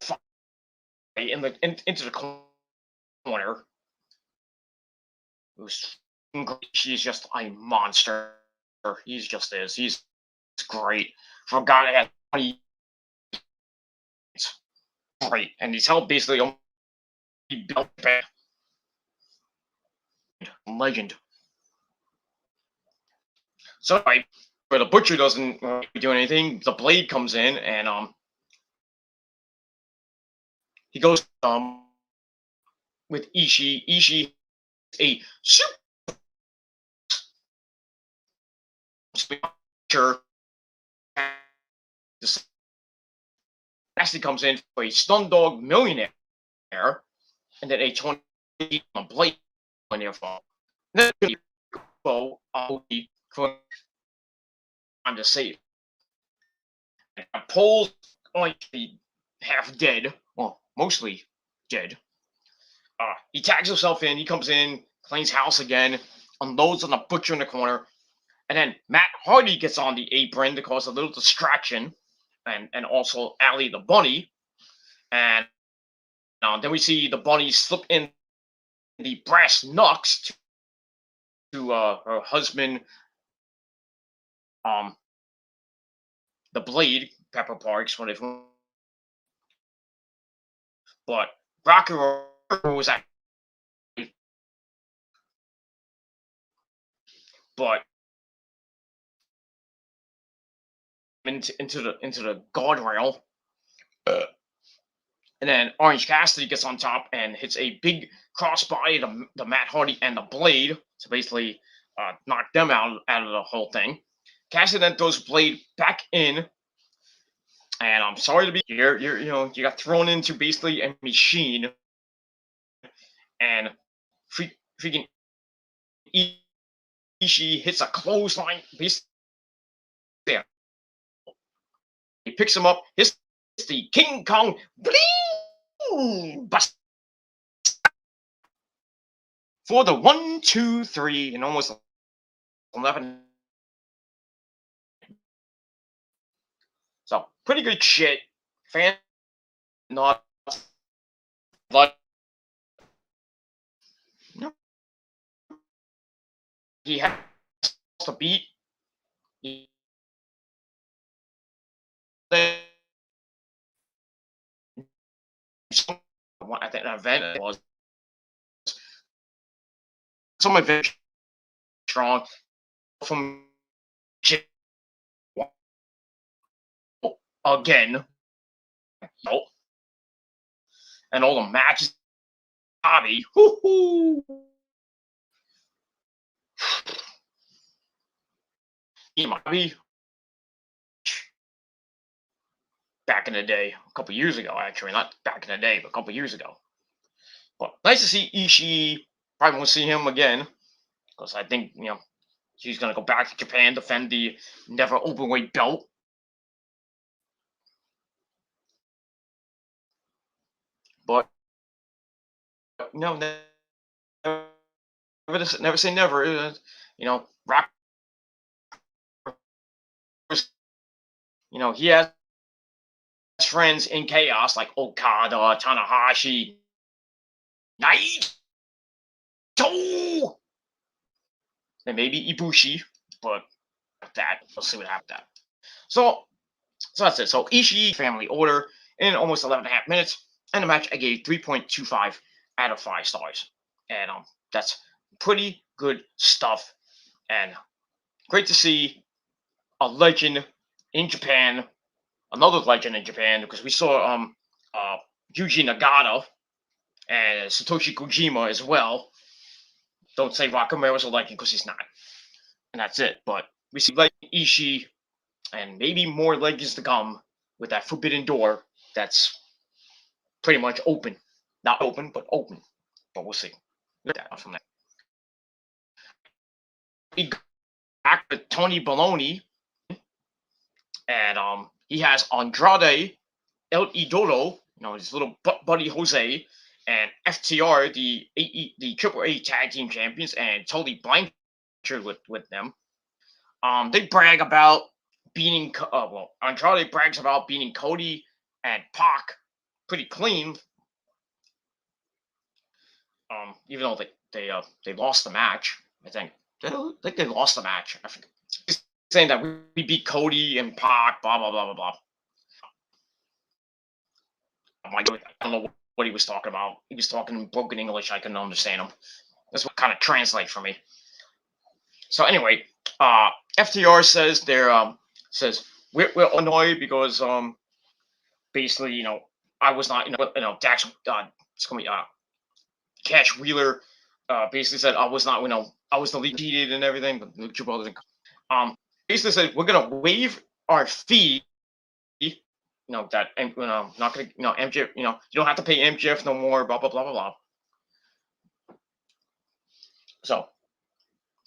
into the corner. It was great. She's just a monster. He's just is. He's great. For a guy that had 20, it's great, and he's held basically built back. Legend. So where the Butcher doesn't do anything, the Blade comes in and he goes with Ishii. Ishii a super Ashley comes in for a Stun Dog Millionaire, and then a 20 Blade Millionaire fall. Then time to save. And Pole's only half dead. Well, mostly dead. He tags himself in. He comes in, cleans house again, unloads on the butcher in the corner, and then Matt Hardy gets on the apron to cause a little distraction, and also Allie the bunny, and then we see the bunny slip in the brass knucks to her husband, um, the Blade, Pepper Parks, whatever. But Rocky was actually, but into the guardrail, and then Orange Cassidy gets on top and hits a big crossbody to Matt Hardy and the Blade to basically knock them out of the whole thing. Cassidy then throws Blade back in, and I'm sorry to be here. You got thrown into basically a machine, and freaking Ishii hits a clothesline. Basically, there. He picks him up. Hits the King Kong bling bust for the 1, 2, 3, and almost 11. So pretty good shit. Fan not but he has to beat. I think an event was some event strong from again. And all the matches, Bobby. Bobby. Back in the day, a couple years ago, actually, not back in the day, but a couple years ago. But nice to see Ishii. Probably won't see him again because I think he's gonna go back to Japan, defend the never openweight belt. But no, never say never. Rock. He has friends in chaos like Okada, Tanahashi, Naito, and maybe Ibushi, but that we'll see what happens with that. So that's it. So Ishii family order in almost 11.5 minutes, and the match I gave 3.25 out of 5 stars, and that's pretty good stuff, and great to see a legend in Japan, another legend in Japan, because we saw Yuji Nagata and Satoshi Kojima as well. Don't say Rock Romero's a legend because he's not. And that's it. But we see like Ishii and maybe more legends to come with that forbidden door that's pretty much open. Not open, but open. But we'll see. Look at that from there. We go back with Tony Baloney. And he has Andrade, El Idolo, his little buddy Jose, and FTR, the AAA Tag Team Champions, and Tully Blanchard with them. They brag about beating. Andrade brags about beating Cody and Pac pretty clean. Even though they lost the match, I think they lost the match. I think he's saying that we beat Cody and Pac, blah blah blah blah blah. I don't know what he was talking about. He was talking in broken English. I couldn't understand him. That's what kind of translates for me. So anyway, FTR says we're annoyed because basically I was not Dax Cash Wheeler basically said I was not I was the lead cheated and everything, but Lucha Brothers basically said we're gonna waive our fee. That not gonna MJF, you don't have to pay MJF no more, blah blah blah blah blah.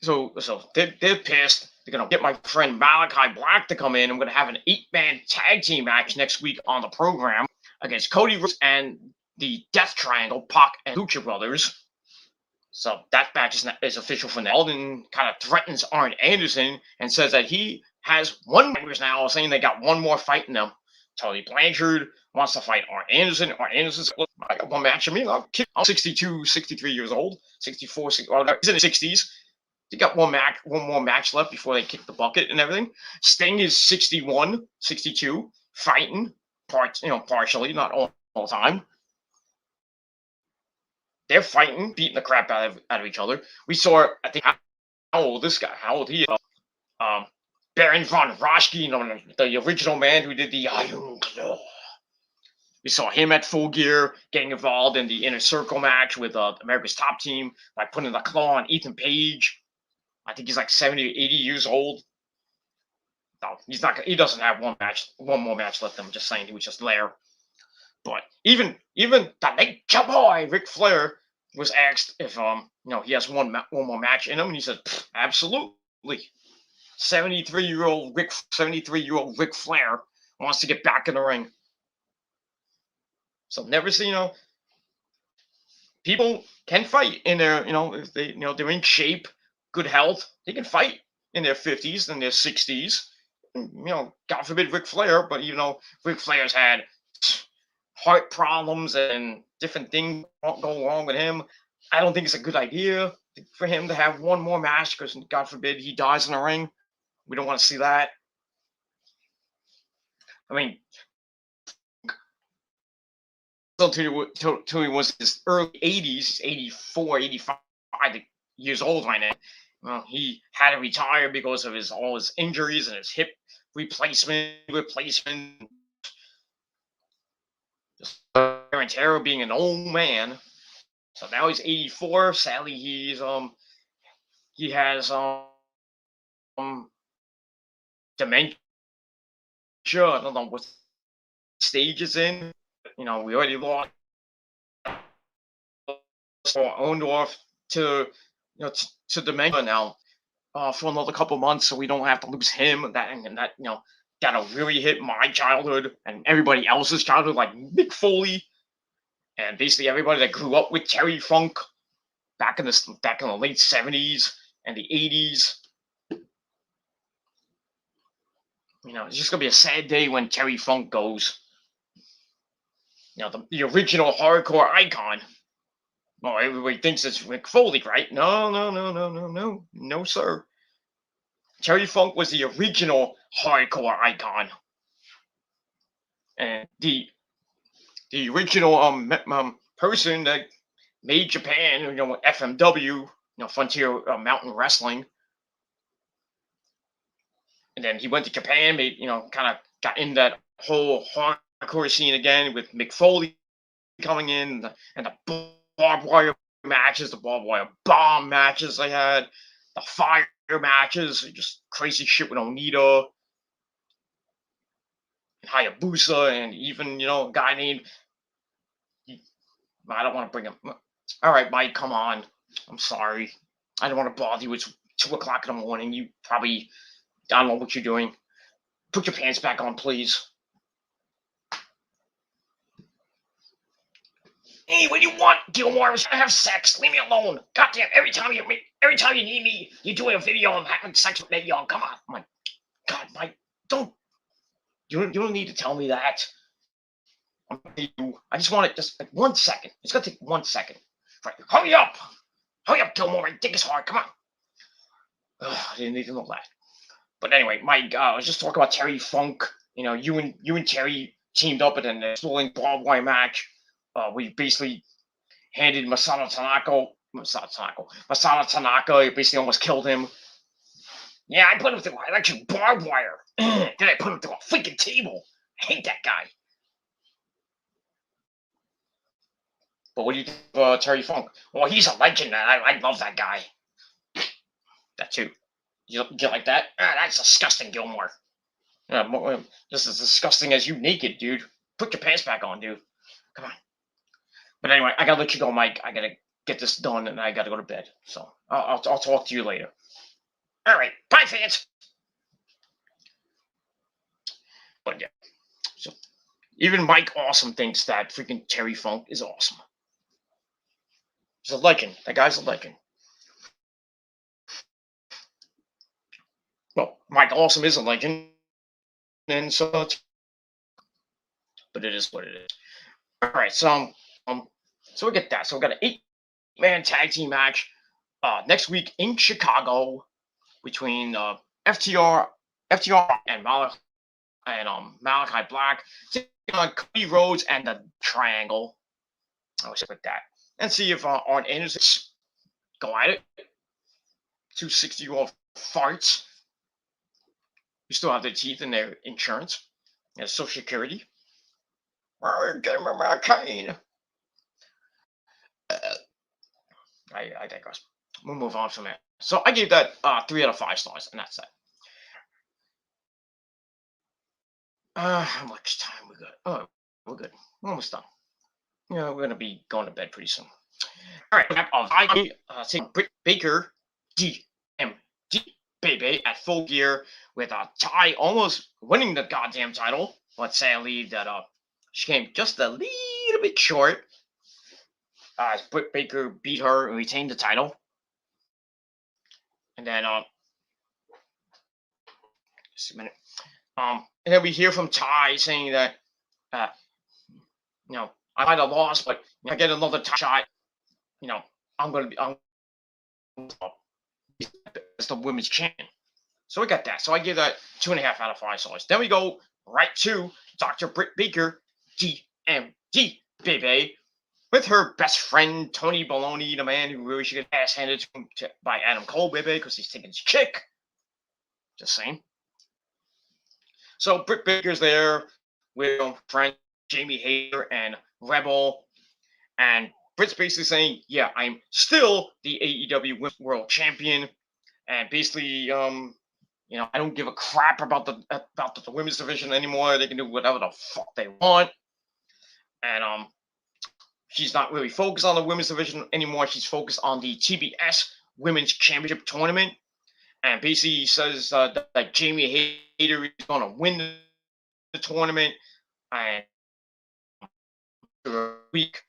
So they're pissed. They're gonna get my friend Malachi Black to come in. I'm gonna have an 8-man tag team match next week on the program against Cody Rhodes and the Death Triangle, Pac and Lucha Brothers. So that match is official for now. Alden kind of threatens Arn Anderson and says that he has one members now, saying they got one more fight in them. Tony Blanchard wants to fight Arn Anderson. Arn Anderson's like, I got one match in me. I'm 62, 63 years old, 64, he's in his 60s. They got one more match left before they kick the bucket and everything. Sting is 61, 62, fighting, partially, not all the time. They're fighting, beating the crap out of each other. We saw, I think, how old this guy? How old he is? Baron von Raschke, the original man who did the Iron Claw. We saw him at Full Gear getting involved in the Inner Circle match with America's Top Team, like putting the claw on Ethan Page. I think he's like 70 or 80 years old. No, he's not. He doesn't have one more match left. I'm just saying he was just there. But even the late Cowboy Ric Flair was asked if he has one more match in him, and he said absolutely. 73-year-old Ric Flair wants to get back in the ring. So never see, people can fight in their, if they, they're in shape, good health, they can fight in their 50s and their 60s. God forbid Ric Flair, but Ric Flair's had heart problems and different things go wrong with him. I don't think it's a good idea for him to have one more match because, God forbid, he dies in the ring. We don't want to see that. I mean, until he was in his early 80s, 84, 85 years old right now. Well, he had to retire because of all his injuries and his hip replacement. Just wear and tear, being an old man. So now he's 84. Sadly, he has dementia. I don't know what stage it's in. We already lost Orndorff to dementia now for another couple months, so we don't have to lose him. That'll really hit my childhood and everybody else's childhood, like Mick Foley and basically everybody that grew up with Terry Funk back in the late 70s and the 80s. It's just gonna be a sad day when Terry Funk goes. The original hardcore icon. Well, everybody thinks it's Mick Foley, right? No, sir. Terry Funk was the original hardcore icon, and the original person that made Japan, FMW, Frontier Mountain Wrestling, and then he went to Japan, made kind of got in that whole hardcore scene again with Mick Foley coming in and the barbed wire matches, the barbed wire bomb matches they had, the fire matches, just crazy shit with Onita and Hayabusa, and even a guy named, I don't want to bring him. All right, Mike, come on. I'm sorry. I don't want to bother you. It's 2:00 in the morning. You probably, I don't know what you're doing. Put your pants back on, please. Hey, what do you want, Gilmore? I was gonna have sex. Leave me alone. Goddamn! Every time you need me, you're doing a video. I'm having sex with that young. Come on, my God, Mike, don't. You don't need to tell me that. I just want it just like 1 second. It's gonna take 1 second. Right. Hurry up, Gilmore. My dick is hard. Come on. Ugh, I didn't need to know that. But anyway, Mike, I was just talking about Terry Funk. You and Terry teamed up in an exploding barbed wire match. We basically handed Masato Tanaka basically almost killed him. Yeah, I put him through electric barbed wire. Then I put him through a freaking table. I hate that guy. But what do you think of Terry Funk? Well, he's a legend, man. I love that guy. That too. You like that? That's disgusting, Gilmore. Just as disgusting as you naked, dude. Put your pants back on, dude. Come on. But anyway, I gotta let you go, Mike. I gotta get this done, and I gotta go to bed. So I'll talk to you later. All right, bye, fans. But yeah, so Even Mike Awesome thinks that freaking Terry Funk is awesome. He's a legend. That guy's a legend. Well, Mike Awesome is a legend, and but it is what it is. All right, um, so we get that. So we got an eight-man tag team match next week in Chicago between FTR and Malachi Black taking on Cody Rhodes and the Triangle. I was with that, and see if Arn Anderson go at it. 260-year-old farts who still have their teeth in their insurance and Social Security. Give me my cane. I digress. We'll move on from that. So I gave that 3 out of 5 stars, and that's that. How much time we got? Oh, we're good. We're almost done. Yeah, we're gonna be going to bed pretty soon. All right, I take Britt Baker, DMD baby at Full Gear with Ty almost winning the goddamn title, but sadly that she came just a little bit short. As Britt Baker beat her and retained the title, and then just a minute. And then we hear from Ty saying that, uh, I might have lost, but I get another shot. I'm gonna be as the women's champion. So we got that. So I give that 2.5 out of 5 stars. Then we go right to Dr. Britt Baker, DMD, baby, with her best friend Tony Baloney, the man who really should get ass handed to him by Adam Cole, baby, because he's taking his chick. Just saying. So Britt Baker's there with her friend Jamie Hayter and Rebel, and Britt's basically saying, "Yeah, I'm still the AEW World Champion," and basically, I don't give a crap about the women's division anymore. They can do whatever the fuck they want, and she's not really focused on the women's division anymore. She's focused on the TBS Women's Championship Tournament, and basically says that Jamie Hayter is going to win the tournament, and a week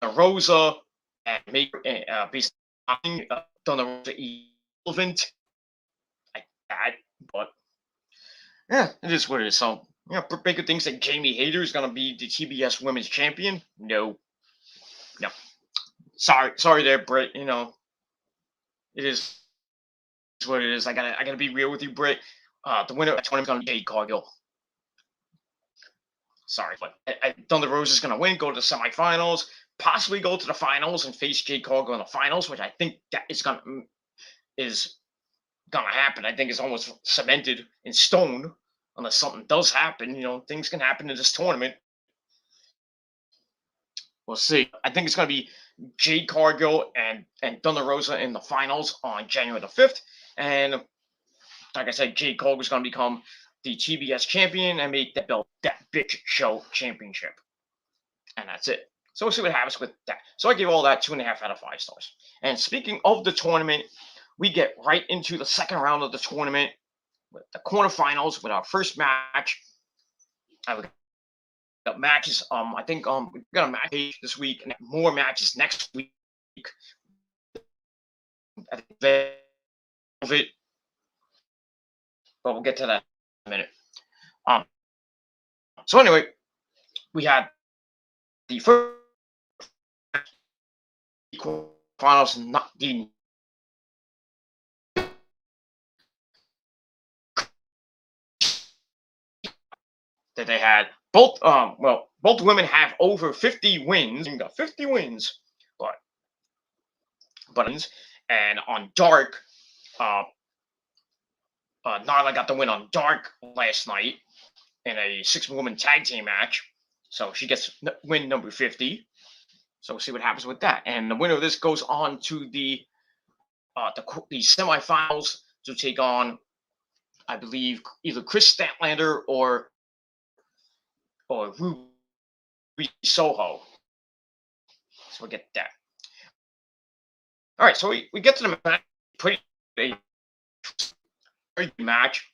Rosa and make basically done the Rosa irrelevant like that, but yeah, it is what it is. So Britt Baker thinks that Jamie Hayter is gonna be the TBS Women's Champion. No. Sorry there, Britt. It is what it is. I gotta be real with you, Britt. The winner of the tournament is gonna be Jade Cargill. Sorry, but Thunder Rosa is gonna win, go to the semifinals, possibly go to the finals and face Jade Cargill in the finals, which I think that is gonna happen. I think it's almost cemented in stone, unless something does happen. Things can happen in this tournament. We'll see. I think it's going to be Jade Cargill and Thunder Rosa in the finals on January the 5th. And like I said, Jade Cargill is going to become the TBS champion and make that belt that bitch show championship. And that's it. So we'll see what happens with that. So I give all that 2.5 out of 5 stars. And speaking of the tournament, we get right into the second round of the tournament with the quarterfinals with our first match. We got matches. I think we got a match this week and more matches next week. I think of it, but we'll get to that in a minute. So anyway, we had the first finals, not the that they had. Both women have over 50 wins. You got 50 wins, but and on Dark, Nyla got the win on Dark last night in a 6-woman tag team match, so she gets win number 50. So we'll see what happens with that. And the winner of this goes on to the semifinals to take on, I believe, either Chris Statlander or Ruby Soho. So we'll get that. All right, so we get to the match. Pretty very good match.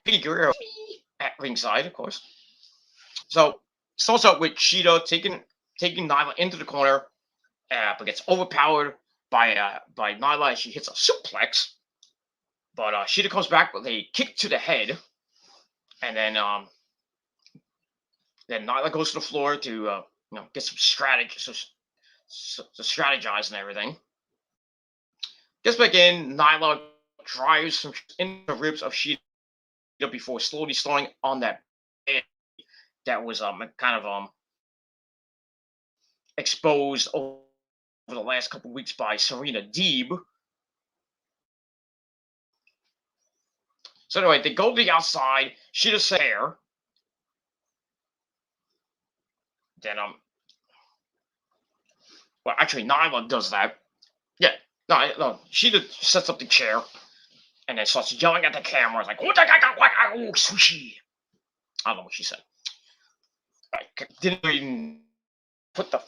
Eddie Guerrero at ringside, of course. So starts out with Sheeta taking Nyla into the corner, but gets overpowered by Nyla as she hits a suplex. But Sheeta comes back with a kick to the head, and then Nyla goes to the floor to get some strategy, to strategize and everything. Gets back in. Nyla drives some in the ribs of Sheeta before slowly starting on that bed that was kind of exposed over the last couple weeks by Serena Deeb. So anyway, they go to the outside. Sheeta says there. Then well, actually Nyla does that. Yeah, no, Sheeta sets up the chair and then starts yelling at the camera. It's like, sushi. I don't know what she said. I didn't even put the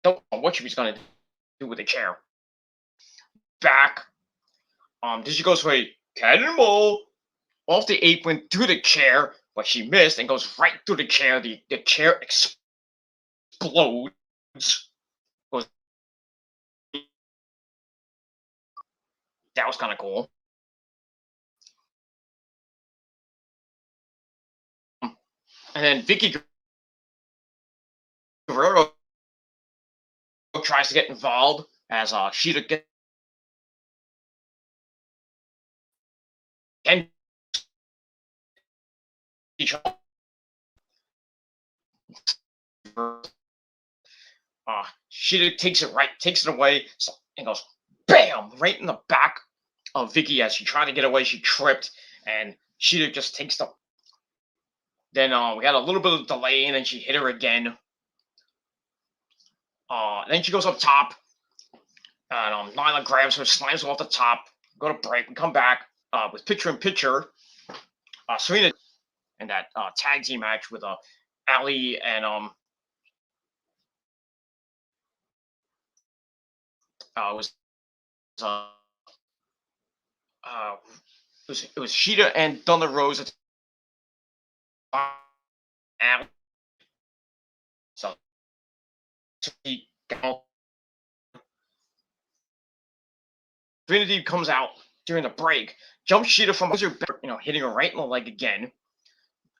don't know what she was gonna do with the chair. Back. Then she goes for a cannonball off the apron through the chair, but she missed and goes right through the chair. The chair explodes. Goes, that was kind of cool. And then Vicky Guerrero tries to get involved as Sheeta gets and Sheeta takes it away, and goes bam right in the back of Vicky as she tried to get away. She tripped, and Sheeta just takes the. Then we had a little bit of delay, and then she hit her again. Then she goes up top, and Nyla grabs her, slams her off the top. Go to break and come back with picture in picture. Serena and that tag team match with Ali and was uh, uh, it was Sheeta and Thunder Rosa. So Trinity comes out during the break, jumps Sheeta from hitting her right in the leg again,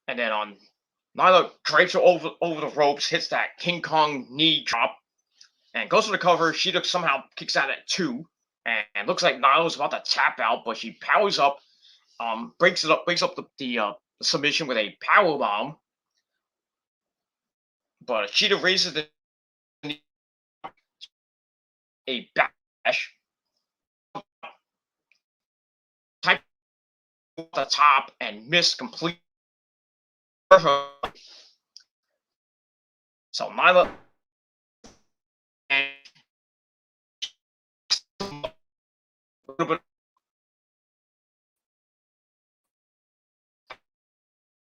and then Nyla drapes her over the ropes, hits that King Kong knee drop, and goes for the cover. Sheeta somehow kicks out at 2, and looks like Nyla's about to tap out, but she powers up, breaks up the submission with a power bomb. But Sheeta raises a bash, type the top, and missed completely. So Nyla and a little bit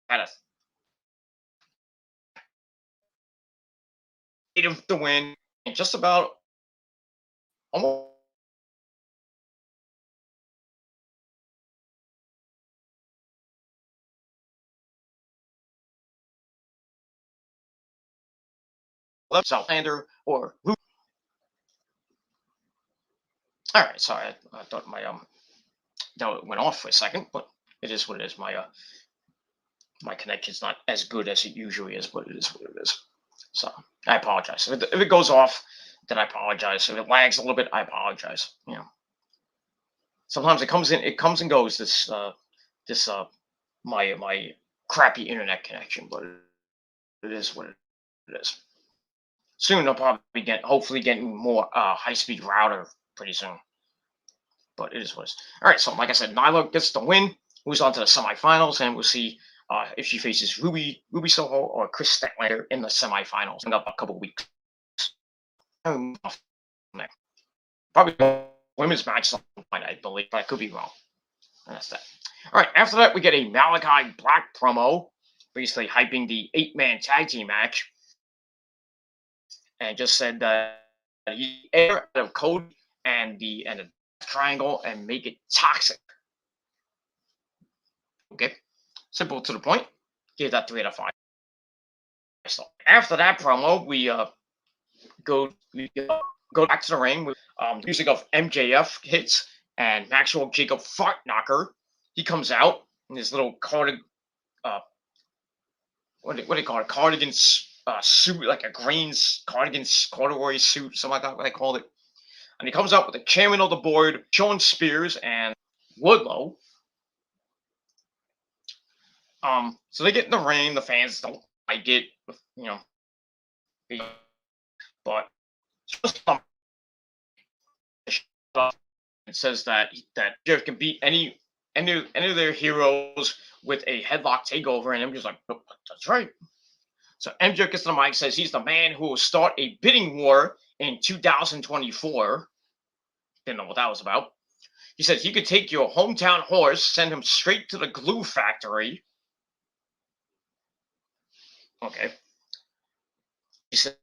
had a of the win, and just about almost left Southlander or Luke. All right, sorry, I thought my that went off for a second, but it is what it is. My connection's not as good as it usually is, but it is what it is. So I apologize if it goes off. Then I apologize. If it lags a little bit, I apologize. Sometimes it comes and goes. This my crappy internet connection, but it is what it is. Soon I'll probably hopefully getting more high speed router pretty soon. But it is what it is. All right, so like I said, Nyla gets the win, moves on to the semifinals, and we'll see if she faces Ruby Soho or Chris Statlander in the semifinals in a couple weeks. Probably women's match, I believe, but I could be wrong. And that's that. All right, after that, we get a Malachi Black promo, basically hyping the 8-man tag team match, and just said that he air out of code and the triangle and make it toxic. Okay, Simple to the point. Gave that 3 out of 5. So after that promo, we go back to the ring with the music of MJF hits and Maxwell Jacob Fartknocker. He comes out in his little uh, what do they call it? Cardigan suit, like a green cardigan corduroy suit, something like that. What they called it. And he comes out with the chairman of the board, Sean Spears and Woodlow. So they get in the ring. The fans don't like it, but it says that Jeff can beat any of their heroes with a headlock takeover, and I'm just like, oh, that's right. So MJF gets to the mic, says he's the man who will start a bidding war in 2024. Didn't know what that was about. He said he could take your hometown horse, send him straight to the glue factory. Okay. He said,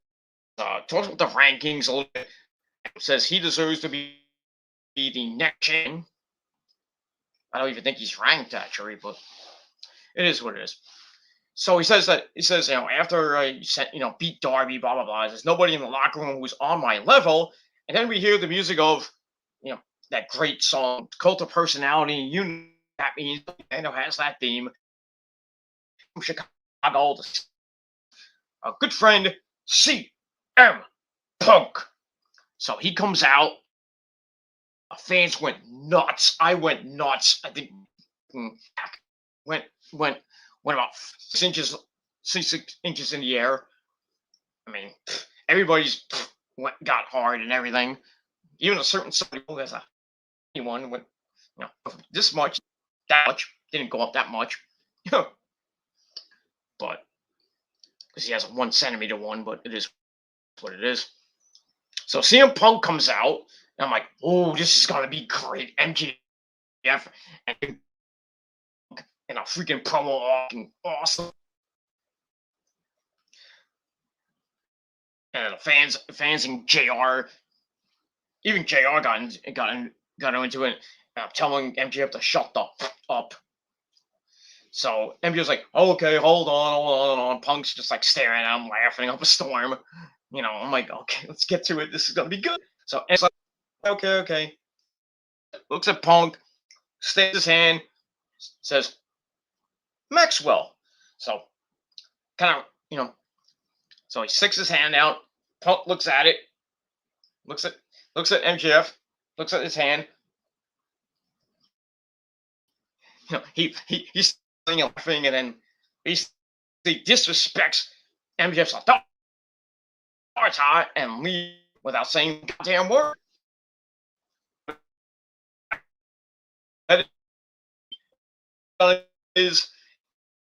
talks about the rankings a little bit. Says he deserves to be the next champion. I don't even think he's ranked actually, but it is what it is. So he says after I beat Darby, blah blah blah. There's nobody in the locker room who's on my level, and then we hear the music of that great song, Cult of Personality. You know that means has that theme from Chicago. A good friend, CM Punk. So he comes out. Fans went nuts. I went nuts. I think went about 6 inches in the air. I mean, everybody's got hard and everything. Even a certain somebody who has a one went, this much, that much, didn't go up that much. But because he has a 1 centimeter one, but it is what it is. So CM Punk comes out, and I'm like, oh, this is gonna be great. MJF and a freaking promo, awesome. And the fans and JR, even JR got into it, telling MJF to shut the up. So MJF's like, oh, okay, hold on. Punk's just like staring at him, laughing up a storm. I'm like, okay, let's get to it. This is gonna be good. So it's like, okay. Looks at Punk, sticks his hand, says, Maxwell. So kind of, so he sticks his hand out. Punk looks at it, looks at MJF, looks at his hand. He's laughing, and then he disrespects MJF's authority and leave without saying a goddamn word. Is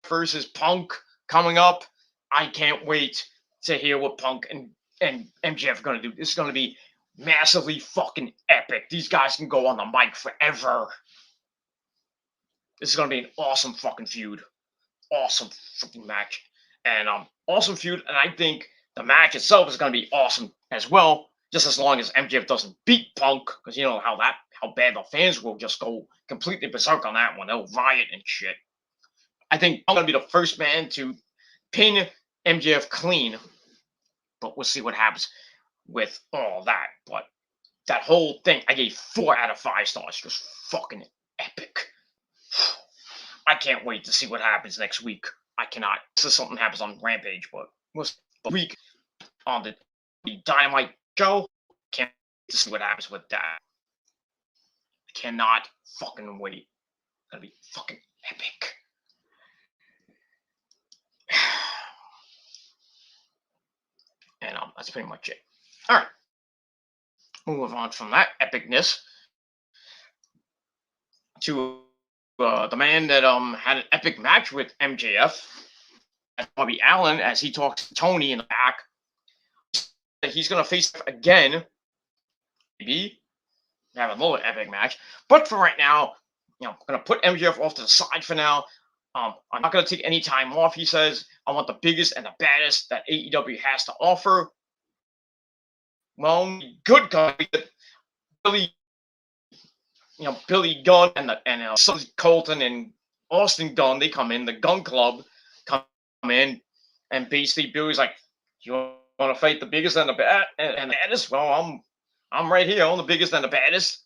versus Punk coming up. I can't wait to hear what Punk and MJF are going to do. This is going to be massively fucking epic. These guys can go on the mic forever. This is going to be an awesome fucking feud. Awesome fucking match. And awesome feud. And I think the match itself is going to be awesome as well. Just as long as MJF doesn't beat Punk. Because you know how bad the fans will just go completely berserk on that one. They'll riot and shit. I think I'm going to be the first man to pin MJF clean. But we'll see what happens with all that. But that whole thing, I gave 4 out of 5 stars. Just fucking epic. I can't wait to see what happens next week. I cannot. This is something happens on Rampage, but we'll see. Week on the Dynamite show. Can't wait to see what happens with that. I cannot fucking wait. It's gonna be fucking epic. And that's pretty much it. All right. Move on from that epicness to the man that had an epic match with MJF, Bobby Allen, as he talks to Tony in the back. He's gonna face again, maybe have a little epic match. But for right now, I'm gonna put MJF off to the side for now. I'm not gonna take any time off. He says I want the biggest and the baddest that AEW has to offer. Well, good guy, Billy Gunn and Colton and Austin Gunn, they come in, the Gun Club come in, and basically Billy's like, "You want to fight the biggest and the baddest? Well, I'm right here. I'm the biggest and the baddest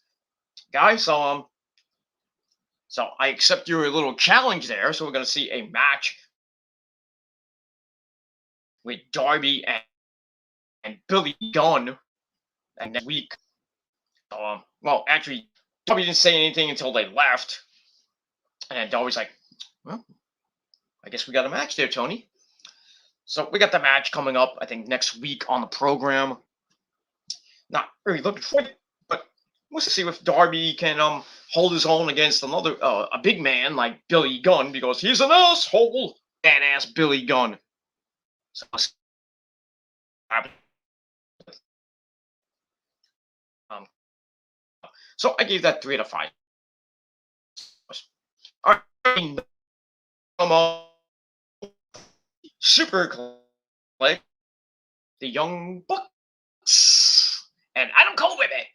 guy. So I accept your little challenge there. So we're gonna see a match with Darby and Billy Gunn next week. So, well, actually, Darby didn't say anything until they left, and then Darby's like, "Well, I guess we got a match there, Tony." So we got the match coming up, I think, next week on the program. Not really looking for it, but we'll see if Darby can hold his own against another a big man like Billy Gunn, because he's an asshole, badass Billy Gunn. So, um, so I gave that 3 out of 5. All right, Super Click, the Young Bucks, and Adam Cole with it.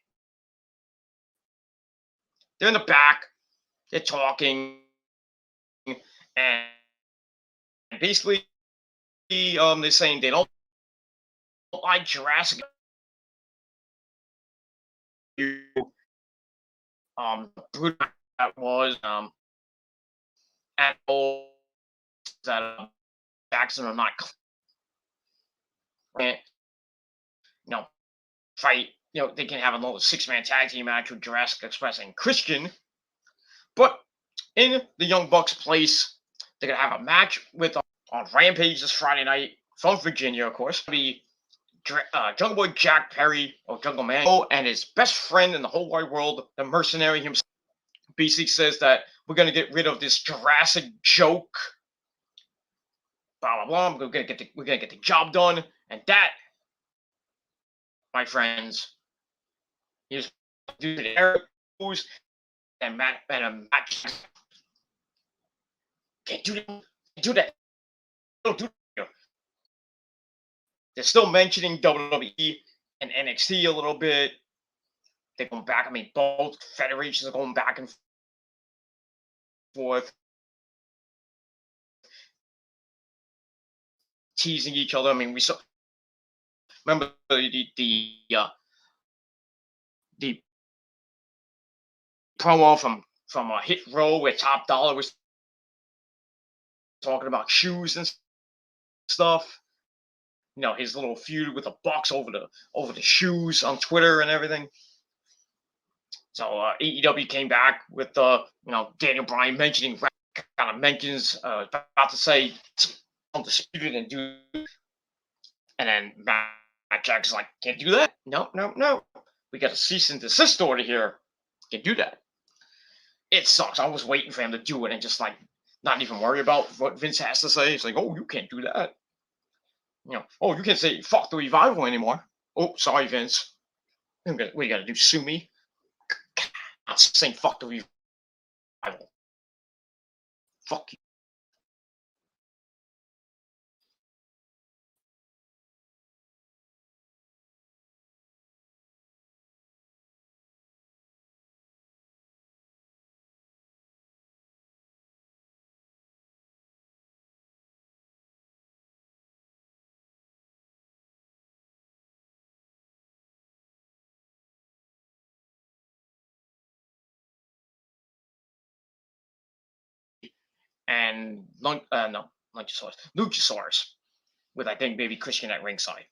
They're in the back. They're talking, and basically, they're saying they don't like Jurassic. That was animals that Jackson are not, you know, fight. You know, they can have another 6-man tag team match with Jurassic Express and Christian, but in the Young Bucks place, they're gonna have a match with on Rampage this Friday night from Virginia, of course. It'll be Jungle Boy Jack Perry, or Jungle Man, and his best friend in the whole wide world, the mercenary himself. Basically says that we're gonna get rid of this Jurassic joke. Blah blah blah. We're gonna get the job done, and that, my friends, is due to Eric Cruz and Matt Jackson. Can't do that. Can't do that. Don't do that. They're still mentioning WWE and NXT a little bit. They're going back. I mean, both federations are going back and forth, teasing each other. I mean, we saw. Remember the promo from a Hit Row where Top Dollar was talking about shoes and stuff. You know, his little feud with the Bucks over the shoes on Twitter and everything. So AEW came back with Daniel Bryan mentioning, kind of mentions about to say undisputed and do, and then Matt Jackson's like, can't do that. No. We got a cease and desist order here. Can't do that. It sucks. I was waiting for him to do it and just like not even worry about what Vince has to say. It's like, oh, you can't do that. Oh, you can't say fuck the Revival anymore. Oh, sorry, Vince. What you gotta do? Sue me? I'm saying fuck the Revival. Fuck you. And Luchasaurus, with I think maybe Christian at ringside.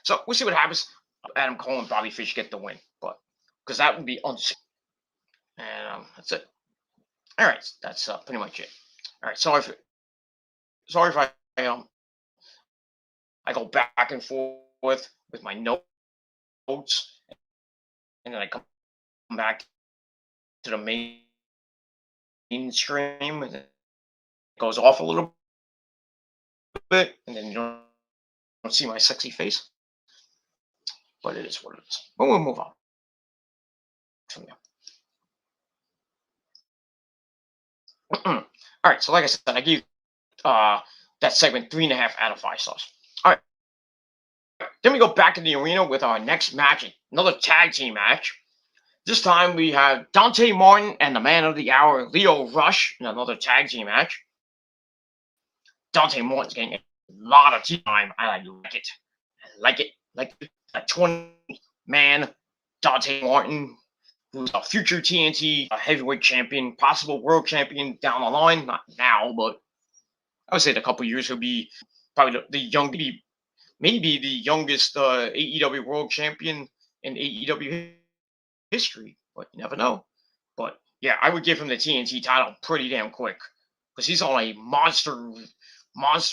So we'll see what happens. Adam Cole and Bobby Fish get the win, but because that would be unseen. And that's it. All right, that's pretty much it. All right, sorry if I go back and forth with my notes, and then I come back to the mainstream, and it goes off a little bit, and then you don't see my sexy face. But it is what it is. But we'll move on from there. All right, so like I said, I gave that segment 3.5 out of 5 stars. All right, then we go back in the arena with our next match, another tag team match This time we have Dante Martin and the Man of the Hour, Leo Rush, in another tag team match. Dante Martin's getting a lot of time. I like it. I like it. Like a 20-man Dante Martin, who's a future TNT heavyweight champion, possible world champion down the line. Not now, but I would say in a couple years he'll be probably the young, maybe the youngest AEW world champion in AEW history. But you never know. But yeah, I would give him the TNT title pretty damn quick because he's on a monster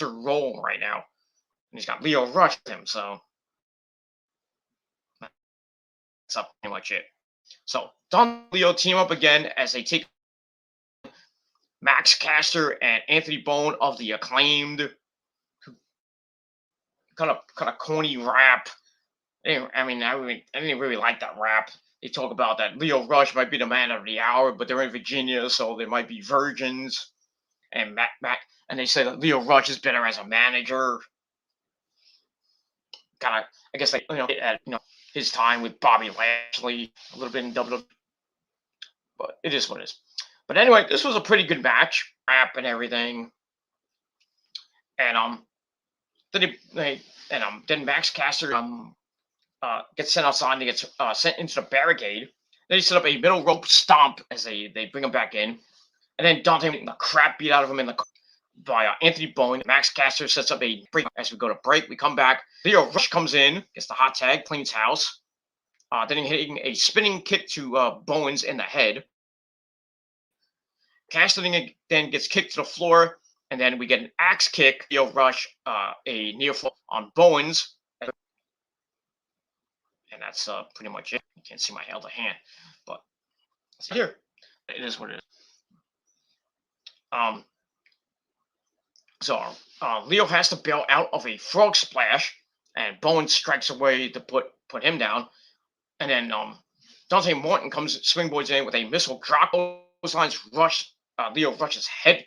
roll right now. And he's got Leo Rush with him, so that's pretty much it. So Don and Leo team up again as they take Max Caster and Anthony Bone of the Acclaimed. Kind of corny rap. I didn't really like that rap. They talk about that Leo Rush might be the man of the hour, but they're in Virginia, so they might be virgins. And and they say that Leo Rush is better as a manager. Kind of, I guess, like at his time with Bobby Lashley, a little bit in WWE, but it is what it is. But anyway, this was a pretty good match, rap and everything. And then Max Caster gets sent outside and he gets sent into the barricade. Then he set up a middle rope stomp as they bring him back in. And then Dante getting the crap beat out of him by Anthony Bone. Max Caster sets up a break as we go to break. We come back. Leo Rush comes in, gets the hot tag, cleans house. Then hitting a spinning kick to Bowens in the head. Caster then gets kicked to the floor, and then we get an axe kick. Leo Rush, a near fall on Bowens. And that's pretty much it. You can't see my other hand, but here it is what it is. So Leo has to bail out of a frog splash, and Bowen strikes away to put him down. And then Dante Martin springboards in with a missile drop, clotheslines Leo Rush's head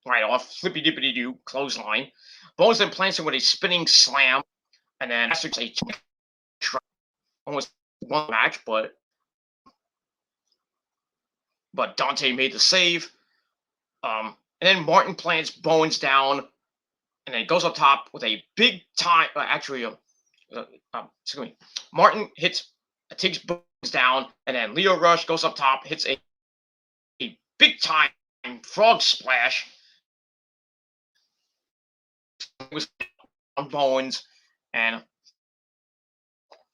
right off, flippy dippity doo, clothesline. Bones then plants him with a spinning slam, and then after a almost won the match, but Dante made the save. And then Martin plants Bowens down, and then goes up top with a big time. Excuse me. Martin takes Bowens down, and then Leo Rush goes up top, hits a big time frog splash on Bowens, and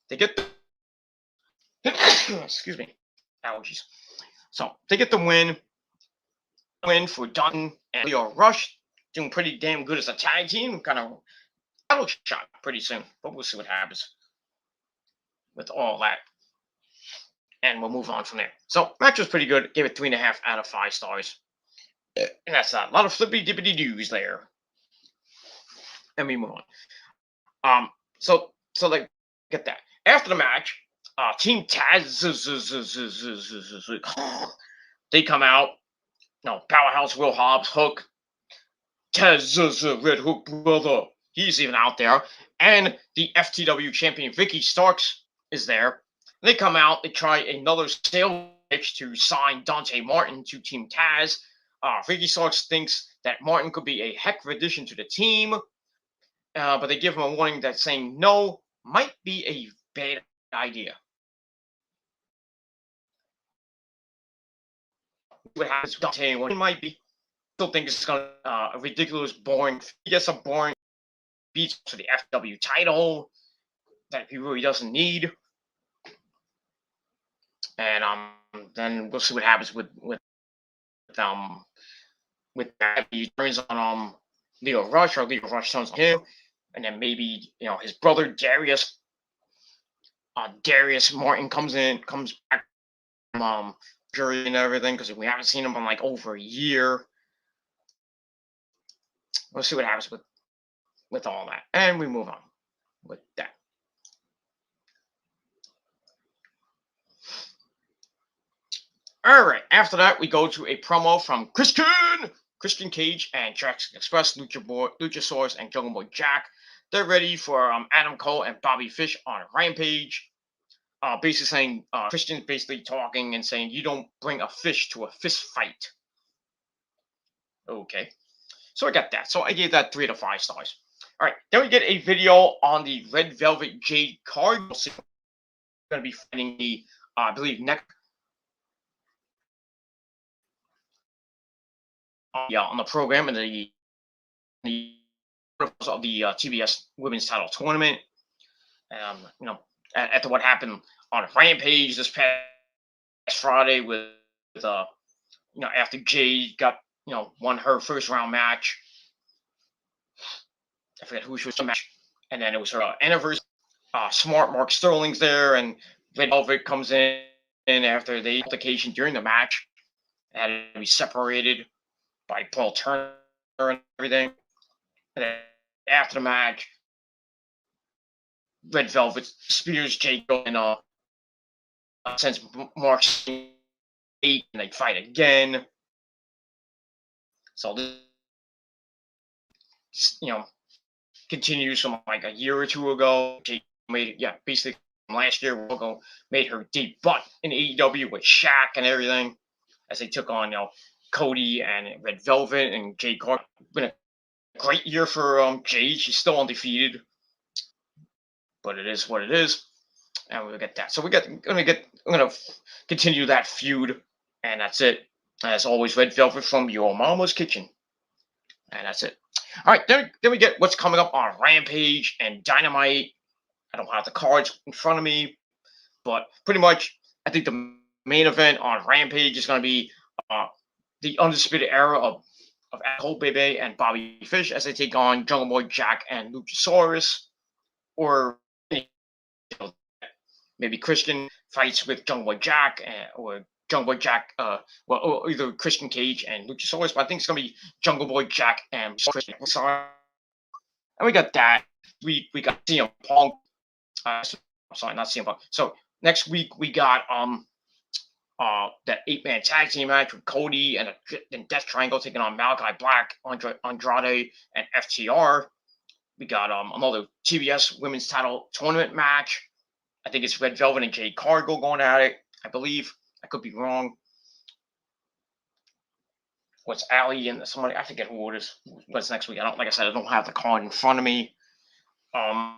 they get excuse me, allergies. So they get the win for Dunn and Leo Rush, doing pretty damn good as a tag team. Kind of title shot pretty soon, but we'll see what happens with all that. And we'll move on from there. So match was pretty good. Gave it 3.5 out of 5 stars. And that's a lot of flippy dippity doos there. And we move on. So like get that. After the match, Team Taz they come out. No, Powerhouse Will Hobbs, Hook, Taz Red Hook brother. He's even out there. And the FTW champion Ricky Starks is there. They come out, they try another sales pitch to sign Dante Martin to Team Taz. Ricky Starks thinks that Martin could be a heck of an addition to the team, but they give him a warning that saying no might be a bad idea. What happens with Dante Martin might be. Still think it's gonna a ridiculous, boring. He gets a boring beats to the FW title that he really doesn't need. And then we'll see what happens with that. He turns on Leo Rush, or Leo Rush turns on him, and then maybe his brother Darius Martin comes back from jury and everything, because we haven't seen him in like over a year. We'll see what happens with all that, and we move on with that. All right. After that, we go to a promo from Christian Cage and Jurassic Express, Luchasaurus, and Jungle Boy Jack. They're ready for Adam Cole and Bobby Fish on Rampage. basically saying Christian's basically talking and saying you don't bring a fish to a fist fight. Okay, so I got that. So I gave that 3 to 5 stars. All right, then we get a video on the Red Velvet Jade card. Going to be fighting the, I believe, next yeah, on the program and the of the TBS Women's Title Tournament. You know, after what happened on Rampage this past Friday with you know, after Jade got, you know, won her first round match. I forget who she was match, and then it was her anniversary. Smart Mark Sterling's there, and Red Velvet comes in after the altercation during the match. It had to be separated by Paul Turner and everything. And then after the match, Red Velvet spears Jake and sends Mark's 8, and they fight again. So this, you know, continues from like a year or two ago. Jake made, yeah, basically last year ago, made her debut in AEW with Shaq and everything as they took on, you know, Cody and Red Velvet and Jade Cargill. Been a great year for Jade. She's still undefeated, but it is what it is, and we'll get that. So we're gonna continue that feud, and that's it. As always, Red Velvet from your mama's kitchen, and that's it. All right, then we get what's coming up on Rampage and Dynamite. I don't have the cards in front of me, but pretty much, I think the main event on Rampage is going to be the Undisputed Era of Cole Bebe and Bobby Fish as they take on Jungle Boy Jack and Luchasaurus, or you know, maybe Christian fights with Jungle Boy Jack or Jungle Boy Jack, well, or either Christian Cage and Luchasaurus, but I think it's going to be Jungle Boy Jack and Christian. And we got that. We got CM Punk. Sorry, not CM Punk. So next week we got that 8-man tag team match with Cody and Death Triangle taking on Malachi Black, Andrade, and FTR. We got another TBS Women's Title Tournament match. I think it's Red Velvet and Jade Cargill going at it. I believe. I could be wrong. What's Allie and somebody? I forget who it is. What's next week? Like I said, I don't have the card in front of me. And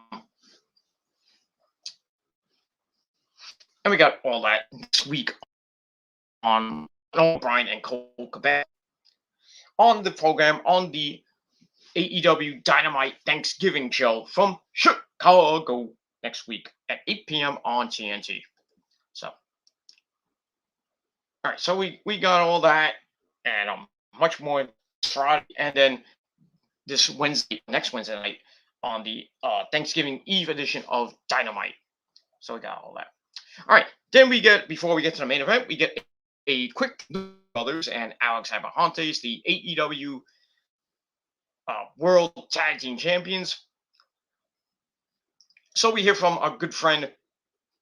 we got all that this week on O'Brien and Cole Quebec on the program on the AEW Dynamite Thanksgiving show from Chicago next week at 8 p.m. on TNT. So, all right, so we got all that and much more Friday, and then this next Wednesday night on the Thanksgiving Eve edition of Dynamite. So we got all that. All right, then before we get to the main event, we get a quick Brothers and Alex Abrahantes, the AEW World Tag Team Champions. So we hear from our good friend,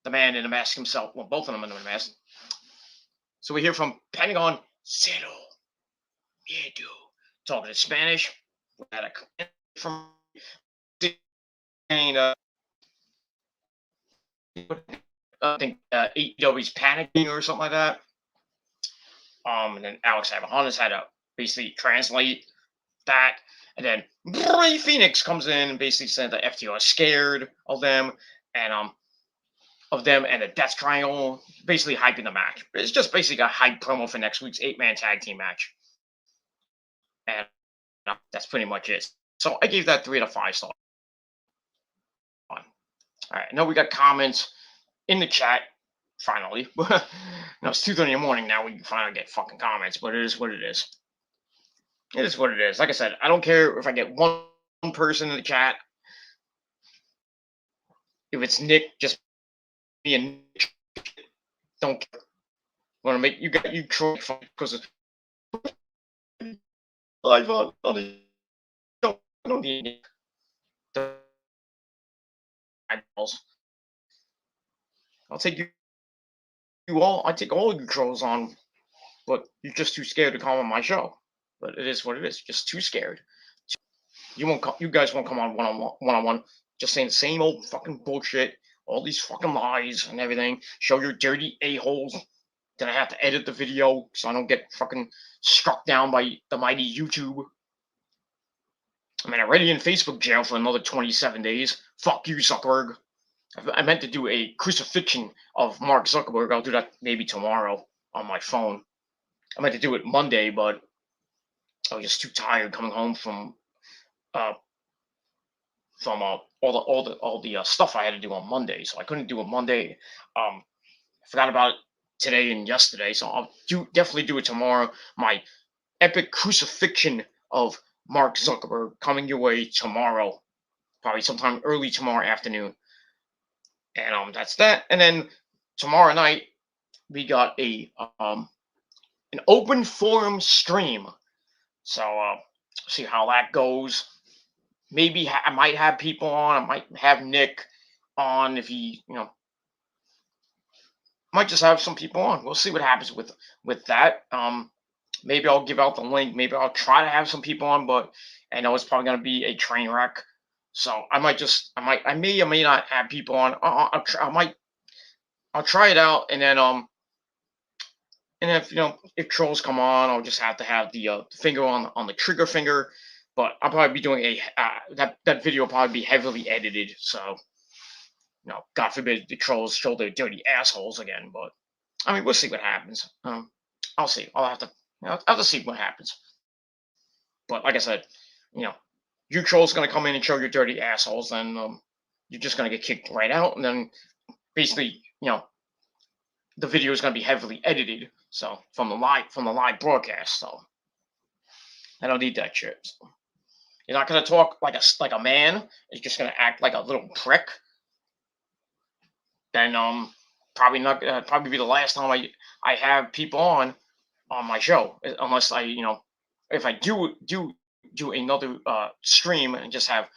the man in the mask himself. Well, both of them in the mask. So we hear from Pentagon Zero Miedo, talking in Spanish. We had a from saying, I think AEW's panicking or something like that. And then Alex Abrahantes had to basically translate that. And then Bray Phoenix comes in and basically said that FTR is scared of them and the Death Triangle, basically hyping the match. It's just basically a hype promo for next week's 8-man tag team match. And that's pretty much it. So I gave that 3 to 5 stars. All right, I know we got comments in the chat finally. No, it's 2:30 in the morning now. We can finally get fucking comments, but it is what it is. It is what it is. Like I said, I don't care if I get one person in the chat. If it's Nick, just be a Nick. Don't care. Want to make you troll because live on the show. I don't need the eyeballs. I'll take you all. I take all you trolls on, but you're just too scared to come on my show. But it is what it is. Just too scared. You guys won't come on one on one, just saying the same old fucking bullshit all these fucking lies and everything. Show your dirty a-holes. Then I have to edit the video so I don't get fucking struck down by the mighty YouTube. I mean, I'm already in Facebook jail for another 27 days. Fuck you, Zuckerberg. I meant to do a crucifixion of Mark Zuckerberg. I'll do that maybe tomorrow on my phone. I meant to do it Monday, but I was just too tired coming home from uh, all the stuff I had to do on Monday, so I couldn't do it Monday. I forgot about it today and yesterday, so I'll definitely do it tomorrow. My epic crucifixion of Mark Zuckerberg coming your way tomorrow, probably sometime early tomorrow afternoon. And that's that. And then tomorrow night we got an open forum stream. So see how that goes. Maybe I might have people on. I might have Nick on if he, might just have some people on. We'll see what happens with that. Maybe I'll give out the link. Maybe I'll try to have some people on, but I know it's probably gonna be a train wreck. So I may or may not have people on. I'll try it out, and then if if trolls come on, I'll just have to have the finger on the trigger finger. But I'll probably be doing that video will probably be heavily edited. So God forbid the trolls show their dirty assholes again. But I mean, we'll see what happens. I'll see. I'll have to see what happens. But like I said, you trolls gonna come in and show your dirty assholes, then you're just gonna get kicked right out, and then basically, the video is gonna be heavily edited. So from the live broadcast. So I don't need that shit. So, you're not gonna talk like a man. You're just gonna act like a little prick. Then probably not probably be the last time I have people on my show, unless if I do another stream and just have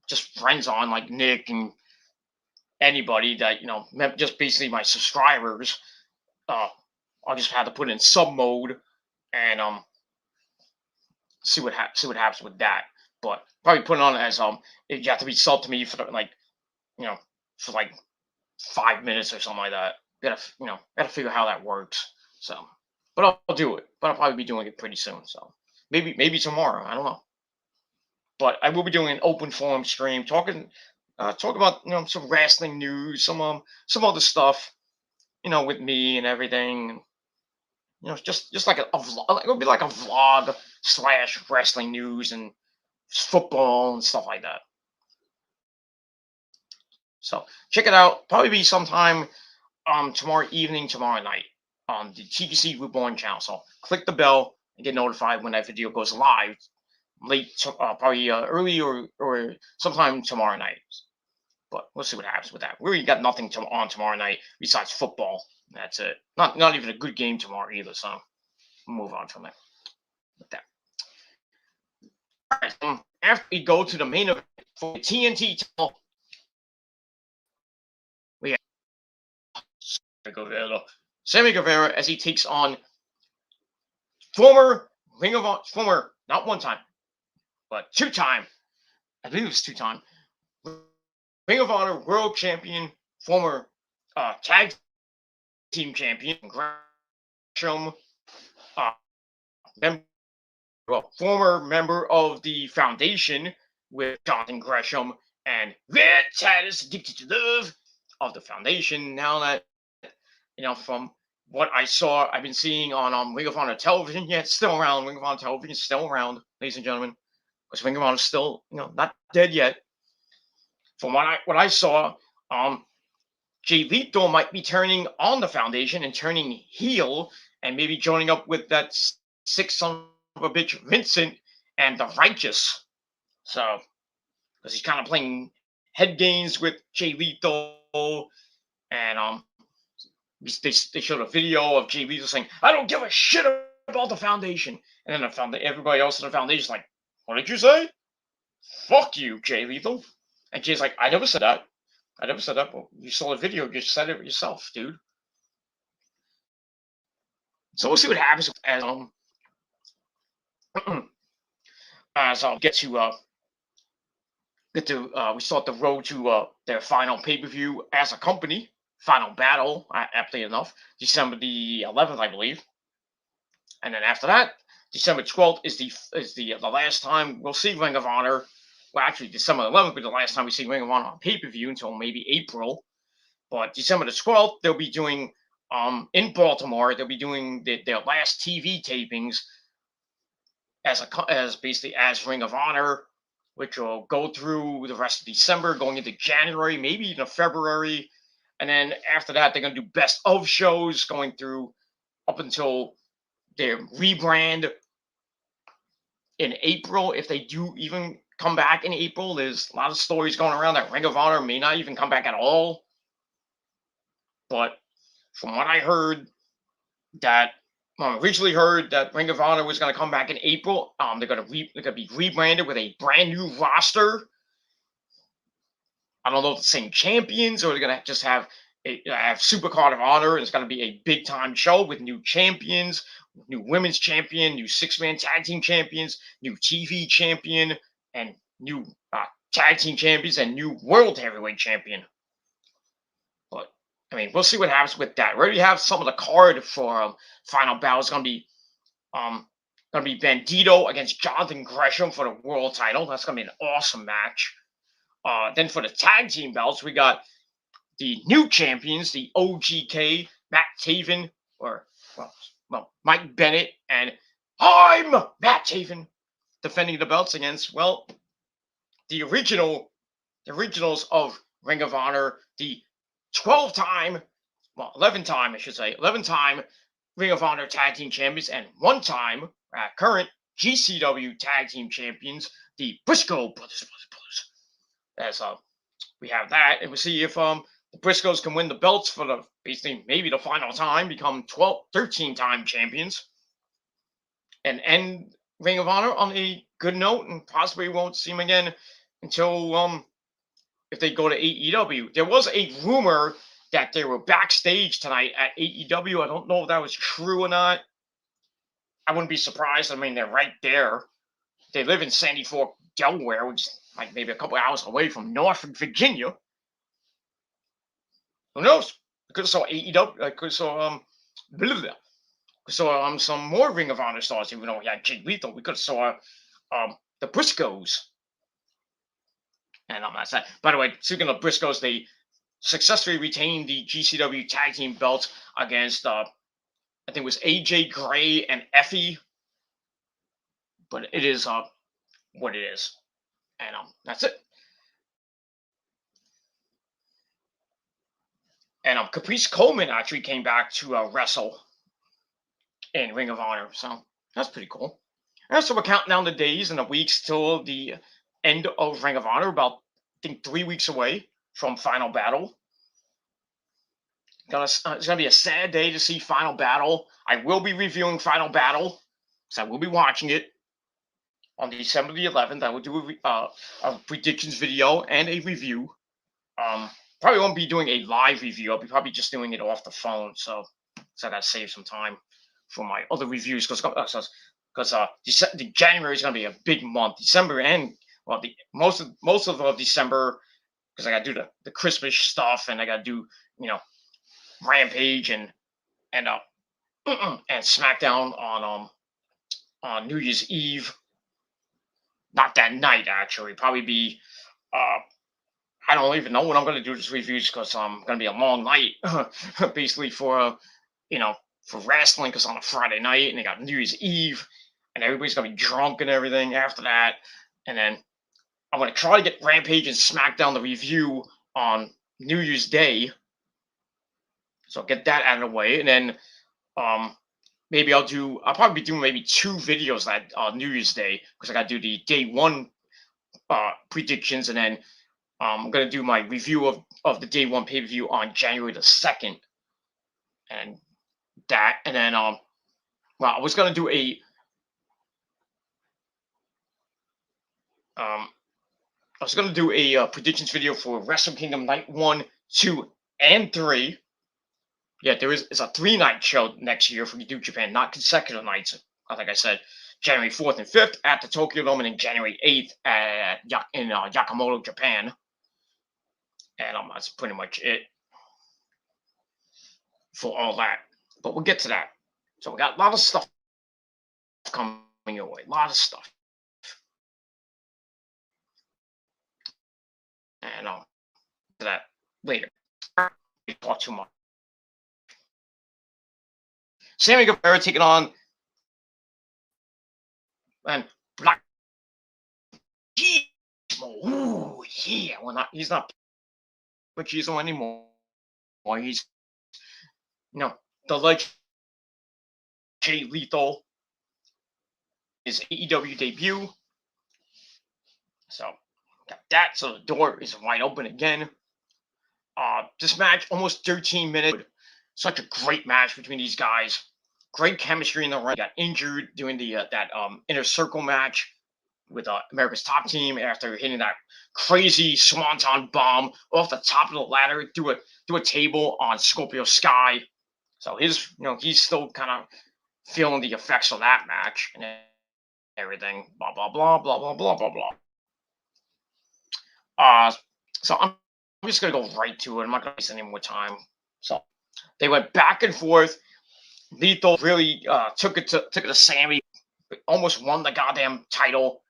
just friends on like Nick and anybody that just basically my subscribers. I'll just have to put it in sub mode and see what happens with that. But probably put it on as you have to be sub to me for for like 5 minutes or something like that. Gotta figure how that works. So, but I'll do it. But I'll probably be doing it pretty soon. So maybe tomorrow. I don't know. But I will be doing an open forum stream talking talk about some wrestling news, some other stuff, with me and everything. Just like a vlog. It would be like a vlog / wrestling news and football and stuff like that. So check it out. Probably be sometime tomorrow evening, tomorrow night on the TTC Reborn channel. So click the bell and get notified when that video goes live. Probably early or sometime tomorrow night. But we'll see what happens with that. We really got nothing on tomorrow night besides football. That's it. Not even a good game tomorrow either. So we'll move on from that. With that. All right. After we go to the main event for the TNT title, we have Sammy Guevara as he takes on former not one time, but 2-time. I believe it was 2-time. Ring of Honor World Champion, former Tag Team Champion, Gresham, former member of the Foundation with Jonathan Gresham and Red Titus, Addicted to Love of the Foundation. Now that, from what I've been seeing on Ring of Honor television, yeah, it's still around. Ring of Honor television is still around, ladies and gentlemen. Because Ring of Honor is still, not dead yet. From what I saw, Jay Lethal might be turning on the Foundation and turning heel, and maybe joining up with that sick son of a bitch Vincent and the Righteous. So, because he's kind of playing head games with Jay Lethal, and they showed a video of Jay Lethal saying, "I don't give a shit about the Foundation," and then everybody else in the Foundation's like, "What did you say? Fuck you, Jay Lethal." And Jay's like, I never said that. Well, you saw the video. You said it yourself, dude. So we'll see what happens as I'll get to we start the road to their final pay-per-view as a company, Final Battle, aptly enough, December the 11th, I believe. And then after that, December 12th is the last time we'll see Ring of Honor. Well, actually, December 11th will be the last time we see Ring of Honor on pay-per-view until maybe April. But December the 12th, they'll be doing in Baltimore. They'll be doing their last TV tapings as basically as Ring of Honor, which will go through the rest of December, going into January, maybe even February, and then after that, they're gonna do best of shows going through up until their rebrand in April. If they do even come back in April, there's a lot of stories going around that Ring of Honor may not even come back at all. But from what I heard, that originally heard that Ring of Honor was going to come back in April. They're going to be rebranded with a brand new roster. I don't know if the same champions or they're going to just have Supercard of Honor. And it's going to be a big time show with new champions, new women's champion, new 6-man tag team champions, new TV champion, and new tag team champions and new world heavyweight champion. But I mean, we'll see what happens with that. We already have some of the card for Final Battle. It's going to be Bandito against Jonathan Gresham for the world title. That's going to be an awesome match. Then for the tag team belts, we got the new champions, the OGK, Matt Taven, or Mike Bennett, and I'm Matt Taven, defending the belts against the originals of Ring of Honor, the 11-time Ring of Honor tag team champions, and one-time current GCW tag team champions, the Briscoe brothers. As we have that, and we'll see if the Briscoes can win the belts for basically maybe the final time, become 13-time champions, and end Ring of Honor on a good note, and possibly won't see them again until if they go to AEW. There was a rumor that they were backstage tonight at AEW. I don't know if that was true or not. I wouldn't be surprised. I mean, they're right there. They live in Sandy Fork, Delaware, which is like maybe a couple hours away from Norfolk, Virginia. Who knows? I could have saw AEW. I could have saw some more Ring of Honor stars. Even though we had Jay Lethal, we could have saw the Briscoes. And I'm not saying. By the way, speaking of Briscoes, they successfully retained the GCW tag team belts against I think it was AJ Gray and Effie. But it is what it is. And that's it. And Caprice Coleman actually came back to wrestle in Ring of Honor. So that's pretty cool. And so we're counting down the days and the weeks till the end of Ring of Honor. About, I think, 3 weeks away from Final Battle. It's going to be a sad day to see Final Battle. I will be reviewing Final Battle, so I will be watching it on December the 11th. I will do a predictions video and a review. Probably won't be doing a live review. I'll be probably just doing it off the phone. So I got to save some time for my other reviews because January is going to be a big month. December and most of December, because I got to do the Christmas stuff and I got to do Rampage and SmackDown on New Year's Eve. Not that night, actually. Probably be I don't even know when I'm going to do this reviews because going to be a long night, basically for wrestling, because on a Friday night and they got New Year's Eve and everybody's going to be drunk and everything after that. And then I'm going to try to get Rampage and SmackDown the review on New Year's Day. So I'll get that out of the way. And then maybe I'll probably be doing maybe 2 videos that New Year's Day because I got to do the day 1 predictions, and then I'm going to do my review of the day 1 pay-per-view on January the 2nd. And that, and then, I was going to do a predictions video for Wrestle Kingdom Night 1, 2, and 3. Yeah, it's a 3-night show next year for New Japan, not consecutive nights. Like I said, January 4th and 5th at the Tokyo Dome, and then January 8th in Yakamoto, Japan. And that's pretty much it for all that. But we'll get to that. So we got a lot of stuff coming your way. A lot of stuff. And to that later. We talk too much. Sammy Guevara taking on and Black Ooh, yeah. Well, he's not Machismo anymore. He's, the legend Jay Lethal, his AEW debut. So got that. So the door is wide open again. This match almost 13 minutes. Such a great match between these guys. Great chemistry in the ring. Got injured doing the that inner circle match with America's Top Team after hitting that crazy swanton bomb off the top of the ladder through a table on Scorpio Sky. So he's still kind of feeling the effects of that match and everything. Blah blah blah blah blah blah blah blah. So I'm just gonna go right to it. I'm not gonna waste any more time. So they went back and forth. Lethal really took it to Sammy. Almost won the goddamn title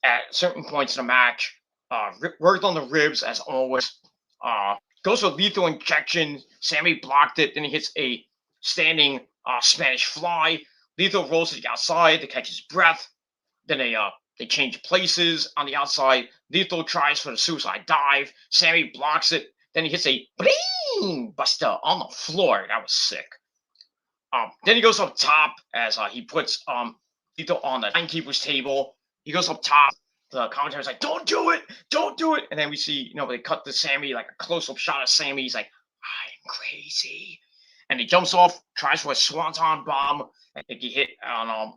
at certain points in the match. Worked on the ribs as always. Goes for lethal injection. Sammy blocked it. Then he hits a standing Spanish fly. Lethal rolls to the outside to catch his breath. Then they change places on the outside. Lethal tries for the suicide dive. Sammy blocks it. Then he hits a bling buster on the floor. That was sick. Then he goes up top as he puts Lethal on the timekeeper's table. He goes up top. The commentary's like, "Don't do it! Don't do it!" And then we see, they cut to Sammy, like a close-up shot of Sammy. He's like, "I'm crazy," and he jumps off, tries for a swanton bomb. I think he hit on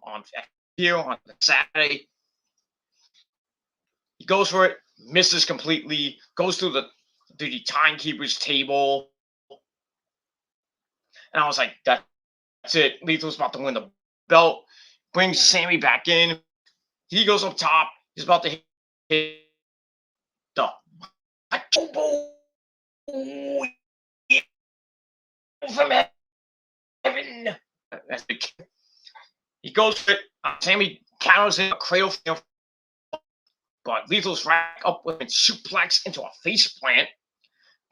here on Saturday. He goes for it, misses completely, goes through the timekeeper's table, and I was like, "That's it. Lethal's about to win the belt." Brings Sammy back in. He goes up top. He's about to hit the from heaven. He goes for it. Sammy counters it, a cradle, but Lethal's rack up with a suplex into a face plant.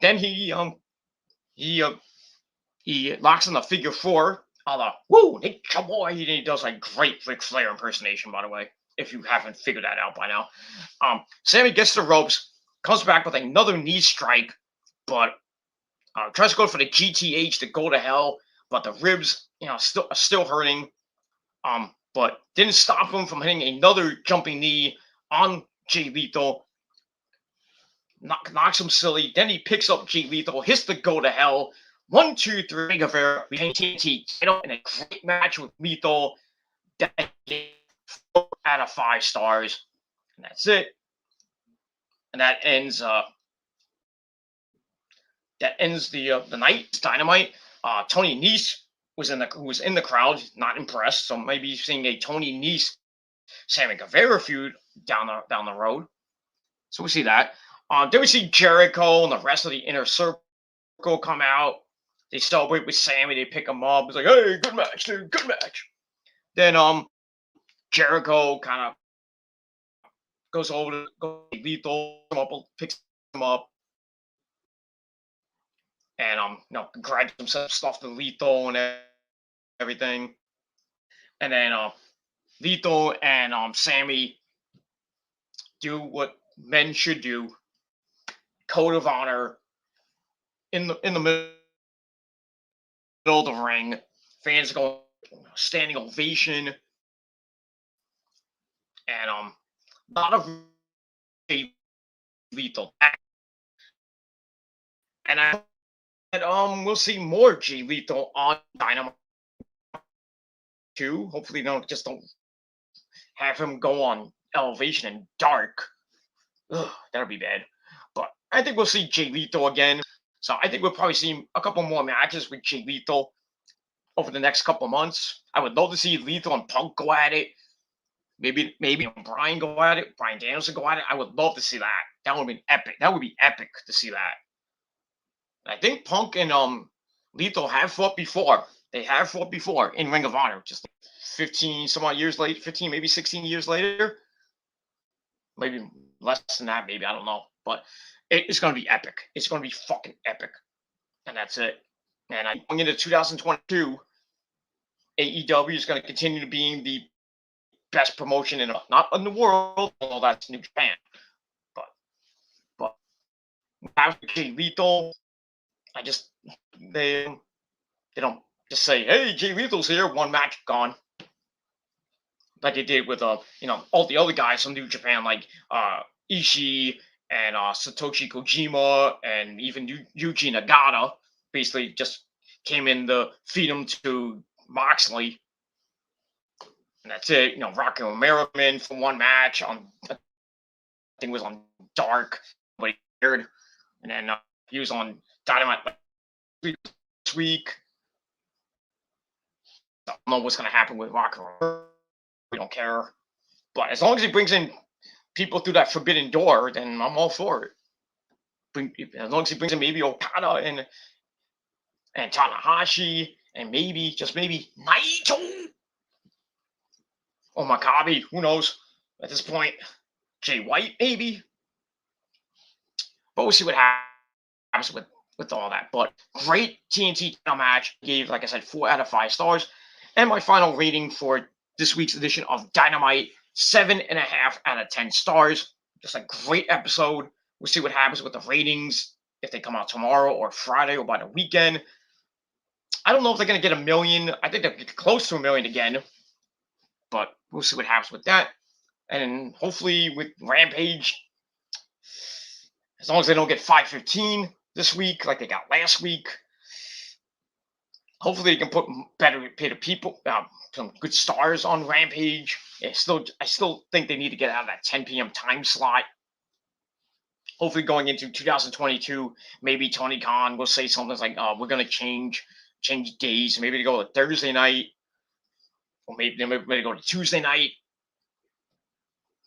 Then he locks on the figure four. Woo, hey, Cowboy. He does a great Ric Flair impersonation, by the way, if you haven't figured that out by now. Sammy gets the ropes, comes back with another knee strike, but tries to go for the GTH to go to hell, but the ribs, still hurting. But didn't stop him from hitting another jumping knee on Jay Lethal. Knocks him silly. Then he picks up Jay Lethal, hits the go to hell. 1, 2, 3, Guevara behind TNT title in a great match with Lethal. 4 out of 5 stars, and that's it. And that ends the night. Dynamite. Tony Nese who was in the crowd, not impressed. So maybe seeing a Tony Nese Sammy Guevara feud down the road. So we see that. Then we see Jericho and the rest of the inner circle come out. They celebrate with Sammy. They pick him up. It's like, "Hey, good match, dude. Good match." Then Jericho kind of goes over to Lethal, picks him up, and grabs some stuff to Lethal and everything. And then Lethal and Sammy do what men should do: code of honor in the middle of the ring. Fans go standing ovation, and a lot of Lethal. And we'll see more Jay Lethal on Dynamite 2. Hopefully, don't have him go on Elevation and Dark. Ugh, that'll be bad. But I think we'll see Jay Lethal again. So I think we'll probably see a couple more matches with Jay Lethal over the next couple months. I would love to see Lethal and Punk go at it. Maybe Brian go at it. Brian Danielson go at it. I would love to see that. That would be epic. That would be epic to see that. I think Punk and Lethal have fought before. They have fought before in Ring of Honor, just 15 some odd years later, 15 maybe 16 years later, maybe less than that, maybe I don't know, but it's going to be epic. It's going to be fucking epic, and that's it. And I going into 2022, AEW is going to continue to being the best promotion in not in the world, although that's New Japan, but but Jay Lethal, I just they they don't just say, "Hey, Jay Lethal's here, one match gone," like they did with all the other guys from New Japan, like Ishii and Satoshi Kojima and even Yuji Nagata. Basically, just came in to feed them to Moxley, and that's it. Rocky Romero came in for one match on, I think it was on Dark, but he cared, and then he was on Dynamite this week. I don't know what's going to happen with Rocky Romero. We don't care, but as long as he brings in people through that forbidden door, then I'm all for it. As long as he brings in maybe Okada and Tanahashi and maybe just maybe Naito or Maccabi, who knows at this point. Jay White maybe, but we'll see what happens with all that. But great TNT title match. Gave, like I said, 4 out of 5 stars, and my final rating for this week's edition of Dynamite, 7.5 out of 10 stars. Just a great episode. We'll see what happens with the ratings, if they come out tomorrow or Friday or by the weekend. I don't know if they're going to get 1 million. I think they'll get close to 1 million again, but we'll see what happens with that. And hopefully with Rampage, as long as they don't get 515 this week like they got last week, hopefully they can put better pay to people, some good stars on Rampage. I still think they need to get out of that 10 p.m. time slot. Hopefully going into 2022, maybe Tony Khan will say something like, we're going to change days. Maybe they go to Thursday night, or maybe they go to Tuesday night.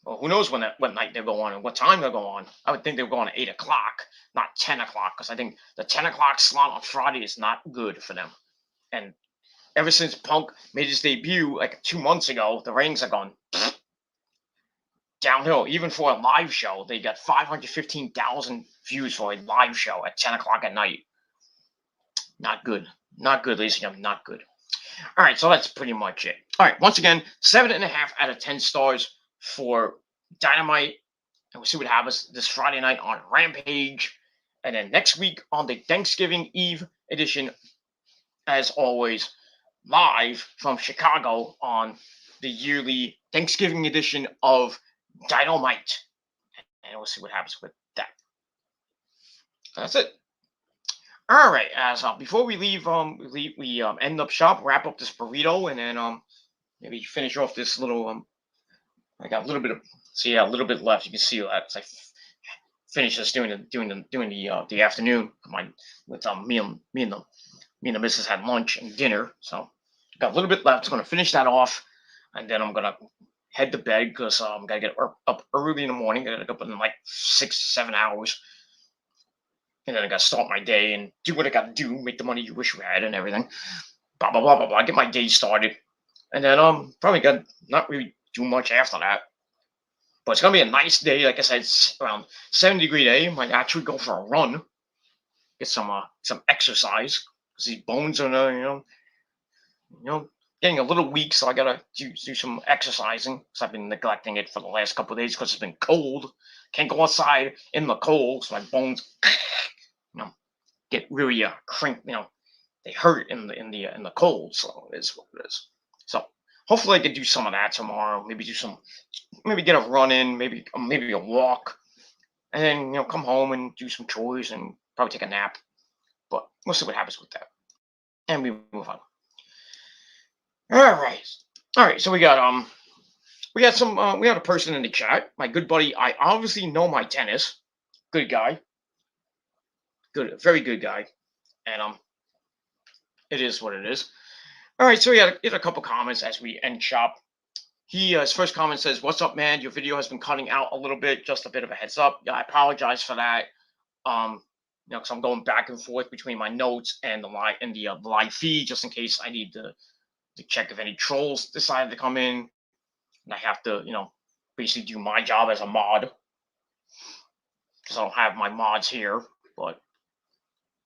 Well, who knows what night they'll go on and what time they'll go on. I would think they'll go on at 8 o'clock, not 10 o'clock, because I think the 10 o'clock slot on Friday is not good for them. And ever since Punk made his debut like 2 months ago, the ratings have gone downhill. Even for a live show, they got 515,000 views for a live show at 10 o'clock at night. Not good. Not good, ladies and gentlemen. Not good. All right, so that's pretty much it. All right, once again, 7.5 out of 10 stars for Dynamite. And we'll see what happens this Friday night on Rampage. And then next week on the Thanksgiving Eve edition, as always, live from Chicago on the yearly Thanksgiving edition of Dynamite. And we'll see what happens with that. That's it. All right, as before we leave, we end up shop, wrap up this burrito, and then maybe finish off this little. I got a little bit of, so yeah, a little bit left. You can see that I finished this doing the afternoon. With me and the missus had lunch and dinner, so got a little bit left. I'm gonna finish that off, and then I'm gonna head to bed because I'm gotta get up early in the morning. I gotta get up in like 6-7 hours. And then I got to start my day and do what I got to do, make the money you wish you had and everything. Blah, blah, blah, blah, blah. Get my day started. And then probably got not really do much after that. But it's going to be a nice day. Like I said, it's around 70-degree day. Might actually go for a run. Get some exercise. Because these bones are, getting a little weak. So I got to do some exercising. Because I've been neglecting it for the last couple of days because it's been cold. Can't go outside in the cold. So my bones get really crinked, they hurt in the cold, so it is what it is. So hopefully I can do some of that tomorrow. Maybe get a run in, maybe a walk, and then come home and do some chores and probably take a nap. But we'll see what happens with that, and we move on. All right. So we got we had a person in the chat, my good buddy. I obviously know my tennis. Good guy. Good, very good guy, and it is what it is. All right, so he had a couple comments as we end shop. His first comment says, "What's up, man? Your video has been cutting out a little bit. Just a bit of a heads up. Yeah, I apologize for that. because I'm going back and forth between my notes and the live feed, just in case I need to check if any trolls decided to come in, and I have to, basically do my job as a mod because I don't have my mods here. But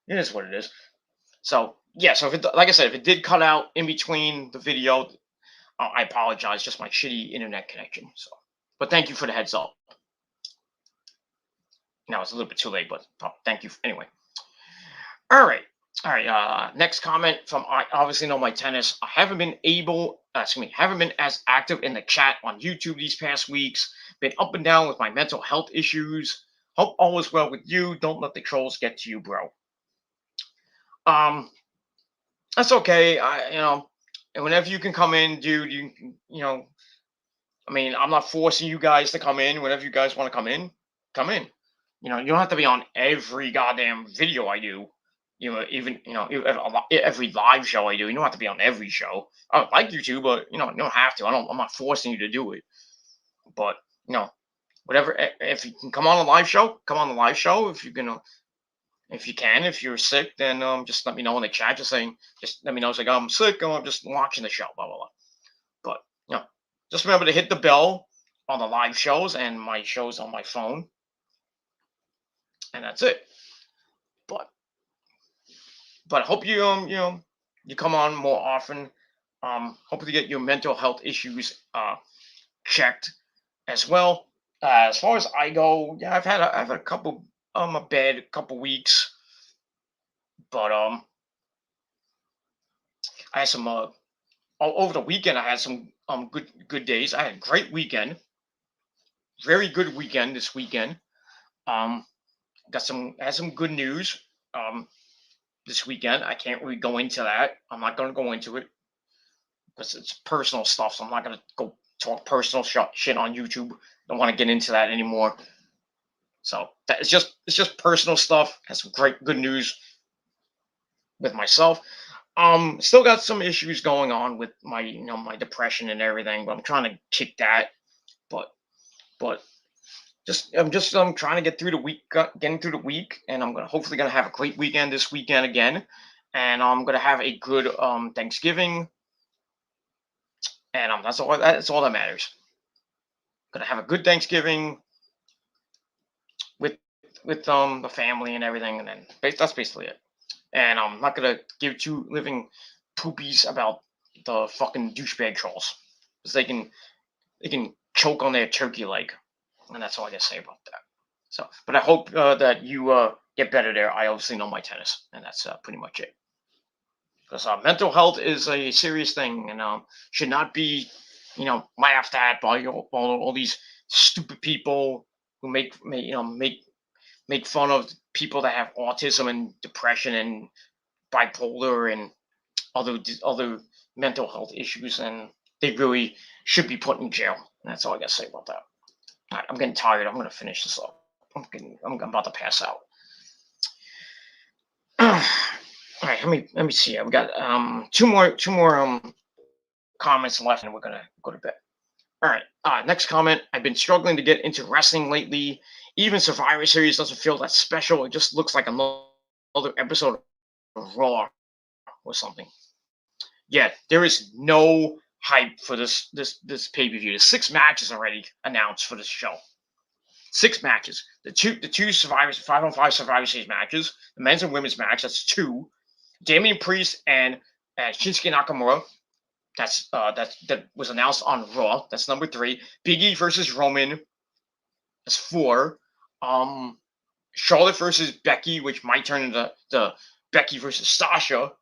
it is what it is. So yeah, so if it, like I said, if it did cut out in between the video, I apologize. Just my shitty internet connection. So, but thank you for the heads up. Now it's a little bit too late, but thank you anyway. All right. All right. Next comment from I obviously know my tennis. I haven't been haven't been as active in the chat on YouTube these past weeks. Been up and down with my mental health issues. Hope all is well with you. Don't let the trolls get to you, bro. Um, that's okay. And whenever you can come in, dude, I mean, I'm not forcing you guys to come in. Whenever you guys want to come in, come in. You don't have to be on every goddamn video I do. Even every live show I do. You don't have to be on every show. I would like you to, but you don't have to. I'm not forcing you to do it. But whatever. If you can come on a live show, come on the live show. If you can, if you're sick, then just let me know in the chat. Just let me know. It's like I'm sick. I'm just watching the show. Blah blah blah. But just remember to hit the bell on the live shows and my shows on my phone, and that's it. But I hope you come on more often. Hopefully get your mental health issues checked as well. As far as I go, yeah, I've had a couple a bad couple weeks, but I had some over the weekend. I had some good days. I had a great weekend, very good weekend this weekend. Um, had some good news. This weekend. I can't really go into that. I'm not going to go into it because it's personal stuff. So I'm not going to go talk personal shit on YouTube. Don't want to get into that anymore. So it's just personal stuff. Has some good news with myself. Still got some issues going on with my my depression and everything, but I'm trying to kick that. But I'm trying to get through the week, getting through the week, and I'm hopefully gonna have a great weekend this weekend again, and I'm gonna have a good Thanksgiving, and that's all that matters. Gonna have a good Thanksgiving with the family and everything, and then that's basically it. And I'm not gonna give two living poopies about the fucking douchebag trolls, because they can choke on their turkey leg, and that's all I gotta say about that. So, but I hope that you get better there. I obviously know my tennis, and that's pretty much it. Because mental health is a serious thing, and should not be, laughed at by all these stupid people who make fun of people that have autism and depression and bipolar and other mental health issues, and they really should be put in jail. And that's all I got to say about that. All right, I'm getting tired. I'm going to finish this up. I'm about to pass out. All right, let me see. I've got two more comments left, and we're gonna go to bed. All right. Next comment. I've been struggling to get into wrestling lately. Even Survivor Series doesn't feel that special. It just looks like another episode of Raw or something. Yeah, there is no hype for this pay per view. There's 6 matches already announced for this show. 6 matches. The two Survivors 5-on-5 Survivor Series matches. The men's and women's match. That's 2. Damian Priest and Shinsuke Nakamura. That was announced on Raw. That's number 3. Big E versus Roman. That's 4. Charlotte versus Becky, which might turn into the Becky versus Sasha.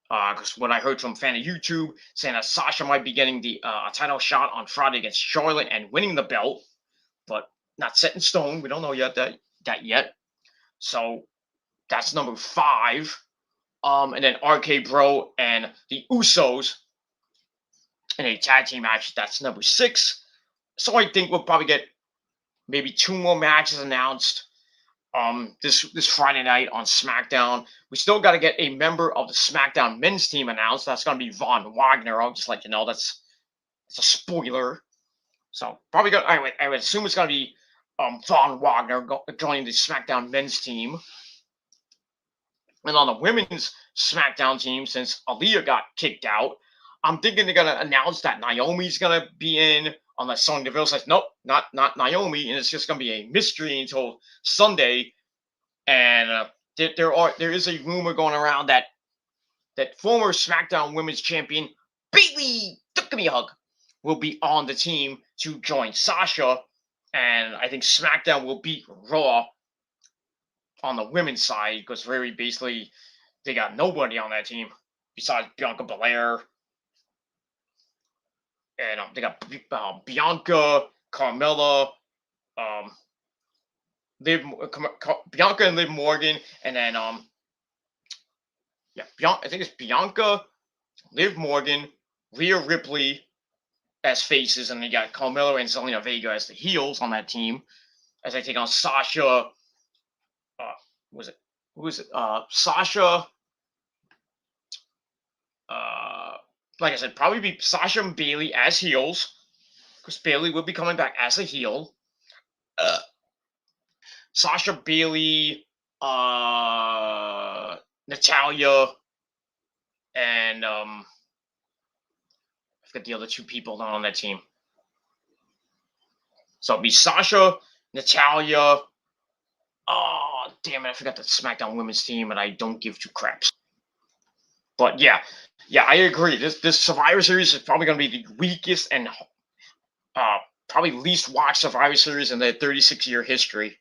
Because what I heard from a fan of YouTube saying that Sasha might be getting the a title shot on Friday against Charlotte and winning the belt, but not set in stone. We don't know that yet. So that's number 5. And then RK Bro and the Usos in a tag team match. That's number 6. So I think we'll probably get maybe 2 more matches announced this Friday night on SmackDown. We still got to get a member of the SmackDown men's team announced. That's going to be Von Wagner. I'll just let you know that's a spoiler. So probably I would assume it's going to be Von Wagner joining the SmackDown men's team. And on the women's SmackDown team, since Aaliyah got kicked out, I'm thinking they're gonna announce that Naomi's gonna be in. Unless Sonya Deville says nope, not Naomi, and it's just gonna be a mystery until Sunday. And there is a rumor going around that former SmackDown Women's Champion Bayley, give me a hug, will be on the team to join Sasha, and I think SmackDown will beat Raw on the women's side because very basically they got nobody on that team besides Bianca Belair, and they got Bianca, Carmella, um, Bianca and Liv Morgan, and then I think it's Bianca, Liv Morgan, Rhea Ripley as faces, and they got Carmella and Zelina Vega as the heels on that team. As I take on Sasha, was it who was it? Sasha. Like I said, probably be Sasha and Bayley as heels, because Bayley will be coming back as a heel. Sasha, Bayley, Natalia, and I forget the other two people not on that team. So it'll be Sasha, Natalia. Oh, damn it! I forgot the SmackDown Women's team, and I don't give two craps. But yeah, I agree. This Survivor Series is probably going to be the weakest and probably least watched Survivor Series in their 36-year history.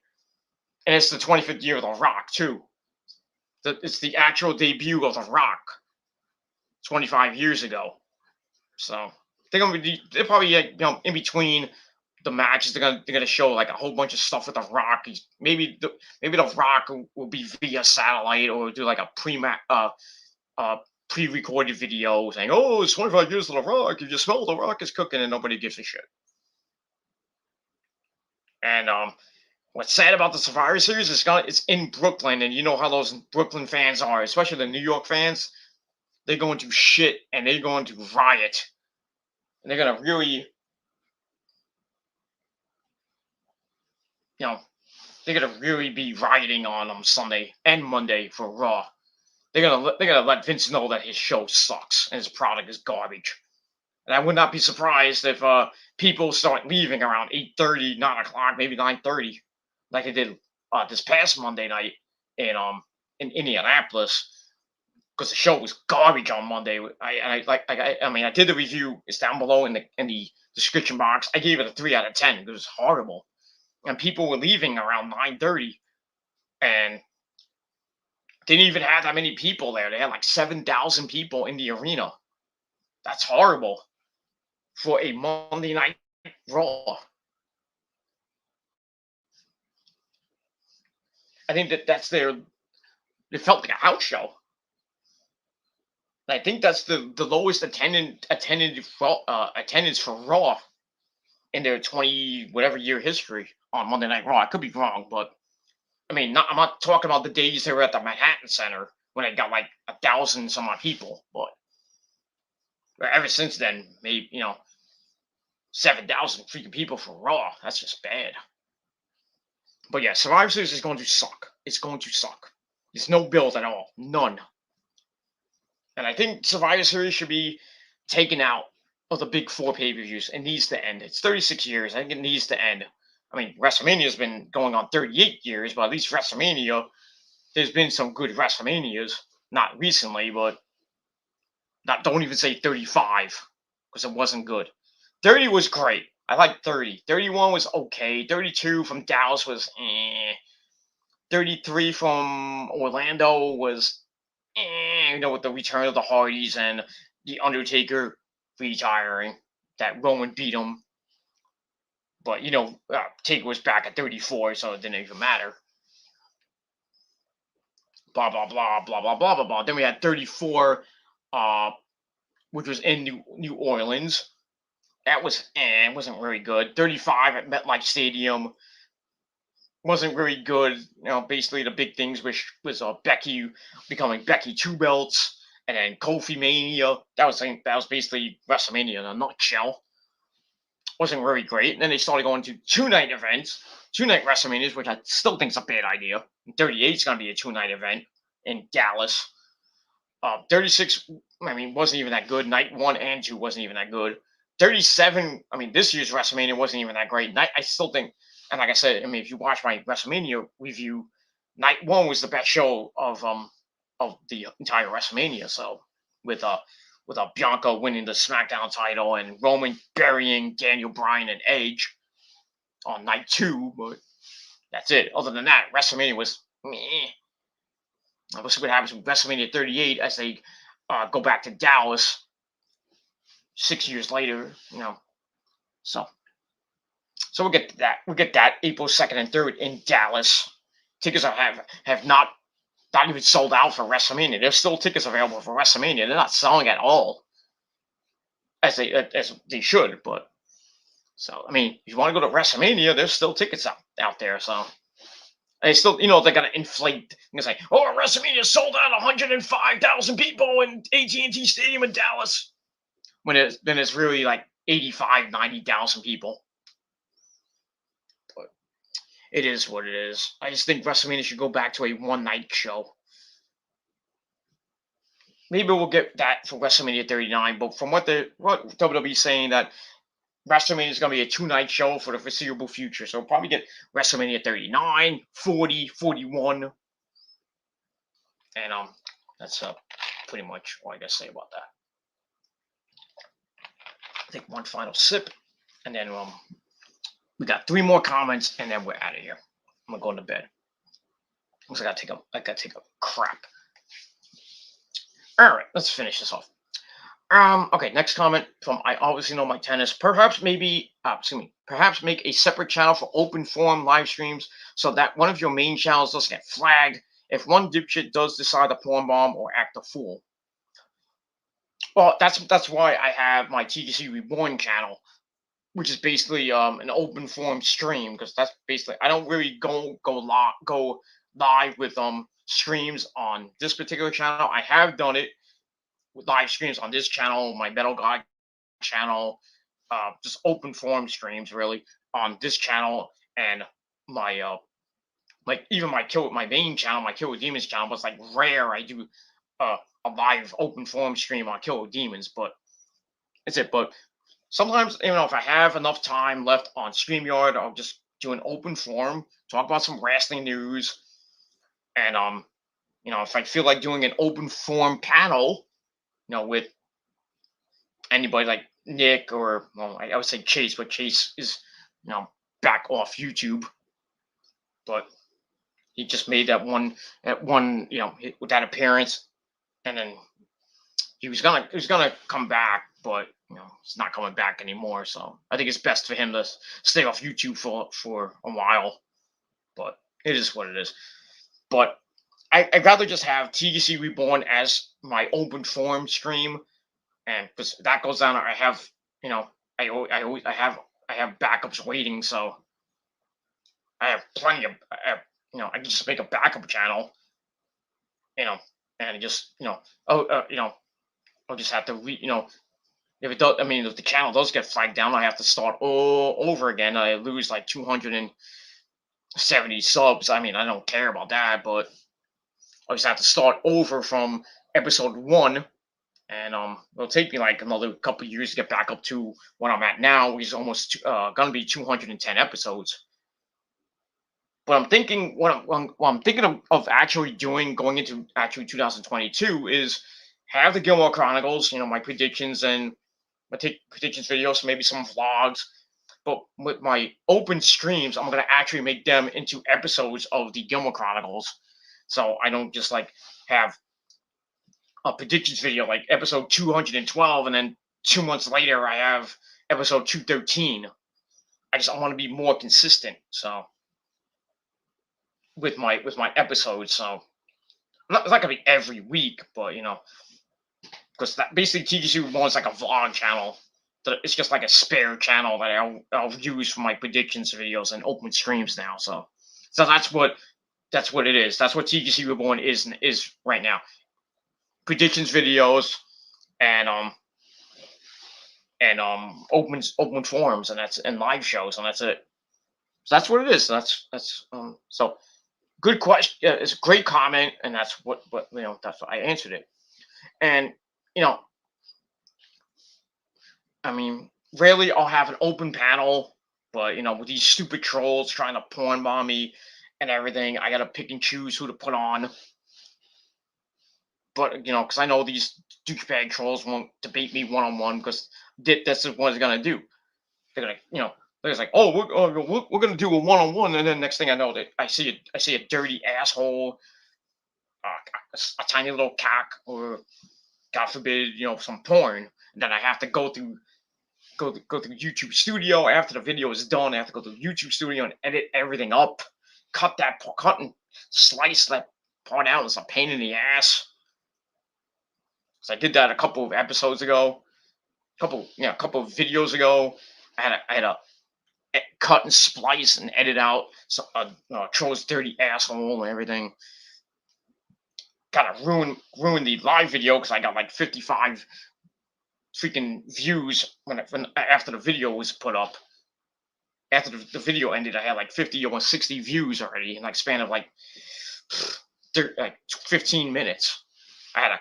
And it's the 25th year of The Rock, too. It's the actual debut of The Rock 25 years ago. So they're probably in between the matches. They're gonna show like a whole bunch of stuff with The Rock. Maybe The Rock will be via satellite or do like a pre-recorded video saying, "Oh, it's 25 years of The Rock. If you smell The Rock is cooking," and nobody gives a shit. And what's sad about the Survivor Series is it's in Brooklyn, and you know how those Brooklyn fans are, especially the New York fans. They're going to shit and they're going to riot, and they're gonna really, they're gonna really be rioting on Sunday and Monday for Raw. They're gonna let Vince know that his show sucks and his product is garbage. And I would not be surprised if people start leaving around 8:30, 9 o'clock, maybe 9:30, like they did this past Monday night in Indianapolis, because the show was garbage on Monday. I did the review. It's down below in the description box. I gave it a 3 out of 10. It was horrible, and people were leaving around 9:30, and didn't even have that many people there. They had like 7,000 people in the arena. That's horrible for a Monday Night Raw. I think that's it felt like a house show. I think that's the lowest attendance for Raw in their 20 whatever year history on Monday Night Raw. I could be wrong, but I mean, I'm not talking about the days they were at the Manhattan Center when it got like 1,000 some odd people, but ever since then, maybe 7,000 freaking people for Raw. That's just bad. But yeah, Survivor Series is going to suck. It's going to suck. There's no build at all. None. And I think Survivor Series should be taken out of the big 4 pay-per-views. It needs to end. It's 36 years. I think it needs to end. I mean, WrestleMania's been going on 38 years, but at least WrestleMania, there's been some good WrestleManias. Not recently, but don't even say 35, because it wasn't good. 30 was great. I like 30. 31 was okay. 32 from Dallas was 33 from Orlando was with the return of the Hardys and the Undertaker retiring, that Roman beat him. But Taker was back at 34, so it didn't even matter. Blah blah blah blah blah blah blah blah. Then we had 34, which was in New Orleans. That was wasn't very good. 35 at MetLife Stadium wasn't very good. Basically the big things was Becky becoming Becky 2 belts, and then Kofi Mania. That was basically WrestleMania in a nutshell. Wasn't very great. And then they started going to 2-night events, 2-night WrestleManias, which I still think is a bad idea. 38 is going to be a 2-night event in Dallas. 36, I mean, wasn't even that good. Night 1 and 2 wasn't even that good. 37, I mean, this year's WrestleMania wasn't even that great. I still think, and like I said, I mean, if you watch my WrestleMania review, Night 1 was the best show of the entire WrestleMania. So with Bianca winning the SmackDown title and Roman burying Daniel Bryan and Edge on Night 2, but that's it. Other than that, WrestleMania was meh. We'll see what happens with WrestleMania 38 as they go back to Dallas 6 years later. So we'll get to that. We'll get that April 2nd and 3rd in Dallas. Tickets have not even sold out for WrestleMania. There's still tickets available for WrestleMania. They're not selling at all as they should. But so I mean, if you want to go to WrestleMania, there's still tickets out there. So. They still, they're gonna inflate. They're gonna say, "Oh, WrestleMania sold out 105,000 people in AT&T Stadium in Dallas," when it's really like 85, 90,000 people. But it is what it is. I just think WrestleMania should go back to a one-night show. Maybe we'll get that for WrestleMania 39. But from what WWE is saying, that WrestleMania is going to be a two-night show for the foreseeable future. So we'll probably get WrestleMania 39, 40, 41. And that's pretty much all I got to say about that. I think one final sip, and then we got 3 more comments, and then we're out of here. I'm gonna go to bed. I gotta take a crap. All right, let's finish this off. Okay, next comment from I obviously know my tennis. Perhaps make a separate channel for open forum live streams so that one of your main channels doesn't get flagged if one dipshit does decide to porn bomb or act a fool. Well, that's why I have my TGC Reborn channel, which is basically an open forum stream, because that's basically I don't really go live with streams on this particular channel. I have done it with live streams on this channel, my Metal God channel, just open forum streams really on this channel, and my even my main channel, my Kill with Demons channel, but it's like rare I do a live open forum stream on Kill with Demons, but that's it. But sometimes, if I have enough time left on StreamYard, I'll just do an open forum, talk about some wrestling news, and if I feel like doing an open forum panel, with anybody like Nick or I would say Chase, but Chase is back off YouTube, but he just made that one with that appearance, and then he was gonna come back, but he's not coming back anymore. So I think it's best for him to stay off YouTube for a while. But it is what it is. But I'd rather just have TGC Reborn as my open forum stream, and because that goes down, I have I have backups waiting, so I have plenty of I can just make a backup channel, and just I'll just have to if it does, if the channel does get flagged down, I have to start all over again. I lose like 270 subs. I don't care about that, but I just have to start over from episode 1, and it'll take me like another couple years to get back up to what I'm at now, which is almost gonna be 210 episodes. But I'm thinking what I'm thinking of actually going into 2022 is have the Gilmore Chronicles, my predictions and my predictions videos, maybe some vlogs. But with my open streams, I'm going to actually make them into episodes of the Gilmore Chronicles. So I don't just like have a predictions video like episode 212, and then 2 months later I have episode 213. I want to be more consistent. So with my episodes, so it's not gonna be every week, but because that basically TGC Reborn is like a vlog channel. It's just like a spare channel that I'll use for my predictions videos and open streams now. So that's what it is. That's what TGC Reborn is right now. Predictions videos and open forums, and live shows, and that's it. So that's what it is. So Good question. Yeah, it's a great comment, and that's what that's what I answered it. And you know, I mean, rarely I'll have an open panel, but with these stupid trolls trying to porn bomb me and everything, I gotta pick and choose who to put on. But because I know these douchebag trolls won't debate me one on one because this is what it's gonna do. They're gonna, they're just like, oh, we're gonna do a one on one, and then next thing I know, that I see a dirty asshole, a tiny little cock, or God forbid, some porn. And then I have to go through YouTube Studio after the video is done. I have to go to YouTube Studio and edit everything up, cut and slice that part out. It's a pain in the ass. So I did that a couple of episodes ago, a couple of videos ago. I had to cut and splice and edit out Troll's dirty asshole and everything. Kind of ruin the live video because I got like 55 freaking views when after the video was put up. After the video ended, I had like 50, almost 60 views already in like span of like 15 minutes. I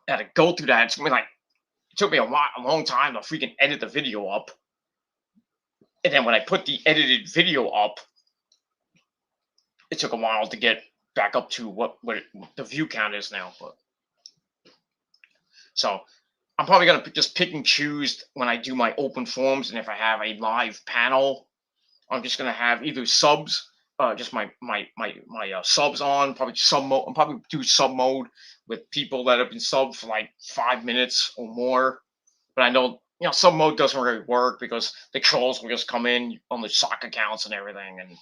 had to go through that. It took me a long time to freaking edit the video up. And then when I put the edited video up, it took a while to get back up to what the view count is now. But so I'm probably gonna just pick and choose when I do my open forums, and if I have a live panel, I'm just gonna have either subs, just my subs on, probably sub mode. I'm probably do sub mode with people that have been subbed for like 5 minutes or more. But I know sub mode doesn't really work because the trolls will just come in on the sock accounts and everything, and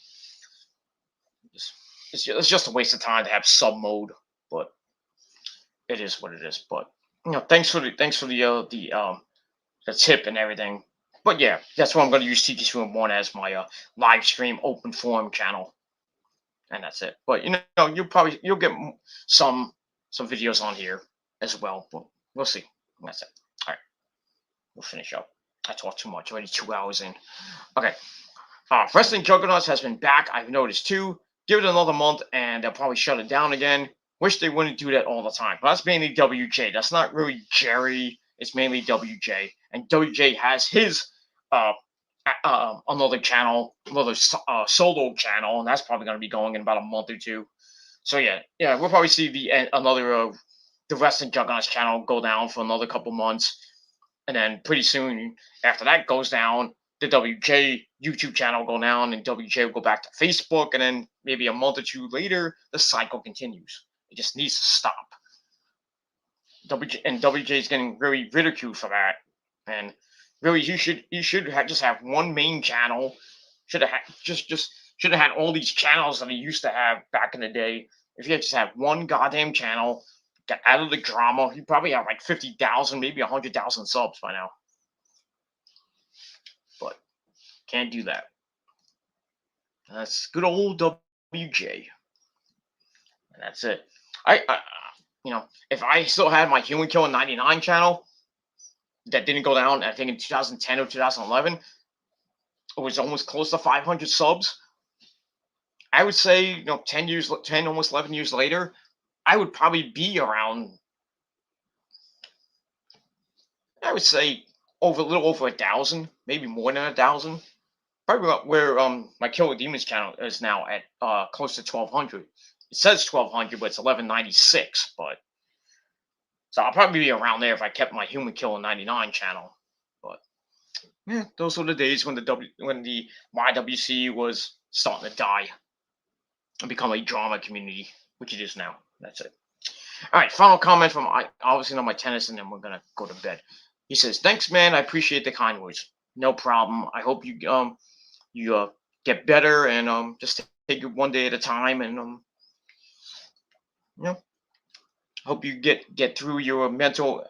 it's just a waste of time to have sub mode. But it is what it is. But thanks for the tip and everything. But yeah, that's why I'm going to use TK1 as my live stream open forum channel, and that's it. But you'll get some videos on here as well. But we'll see. That's it. All right, we'll finish up. I talked too much already. 2 hours in. Okay. Wrestling Juggernauts has been back. I've noticed too. Give it another month, and they'll probably shut it down again. Wish they wouldn't do that all the time. But that's mainly WJ. That's not really Jerry. It's mainly WJ, and WJ has his another channel, another solo channel, and that's probably going to be going in about a month or two. So yeah, we'll probably see the Wrestling Juggernauts channel go down for another couple months, and then pretty soon after that goes down, the WJ YouTube channel will go down, and WJ will go back to Facebook, and then maybe a month or two later, the cycle continues. It just needs to stop. WJ is getting really ridiculed for that, and really you should just have one main channel. Should have should have had all these channels that he used to have back in the day. If you just have one goddamn channel, get out of the drama, you probably have like 50,000, maybe 100,000 subs by now. But can't do that. That's good old WJ, and that's it. I if I still had my Human Killing 99 channel that didn't go down, I think in 2010 or 2011, it was almost close to 500 subs. I would say, 10, almost 11 years later, I would probably be around, I would say, a little over 1,000, maybe more than 1,000. Probably about where my Killer Demons channel is now at close to 1,200. It says 1,200, but it's 1,196. But so I'll probably be around there if I kept my Human Killer 99 channel. But yeah, those were the days when the YWC was starting to die and become a drama community, which it is now. That's it. All right, final comment from obviously on my tennis, and then we're gonna go to bed. He says, "Thanks, man. I appreciate the kind words. No problem. I hope you get better and just take it one day at a time, and hope you get through your mental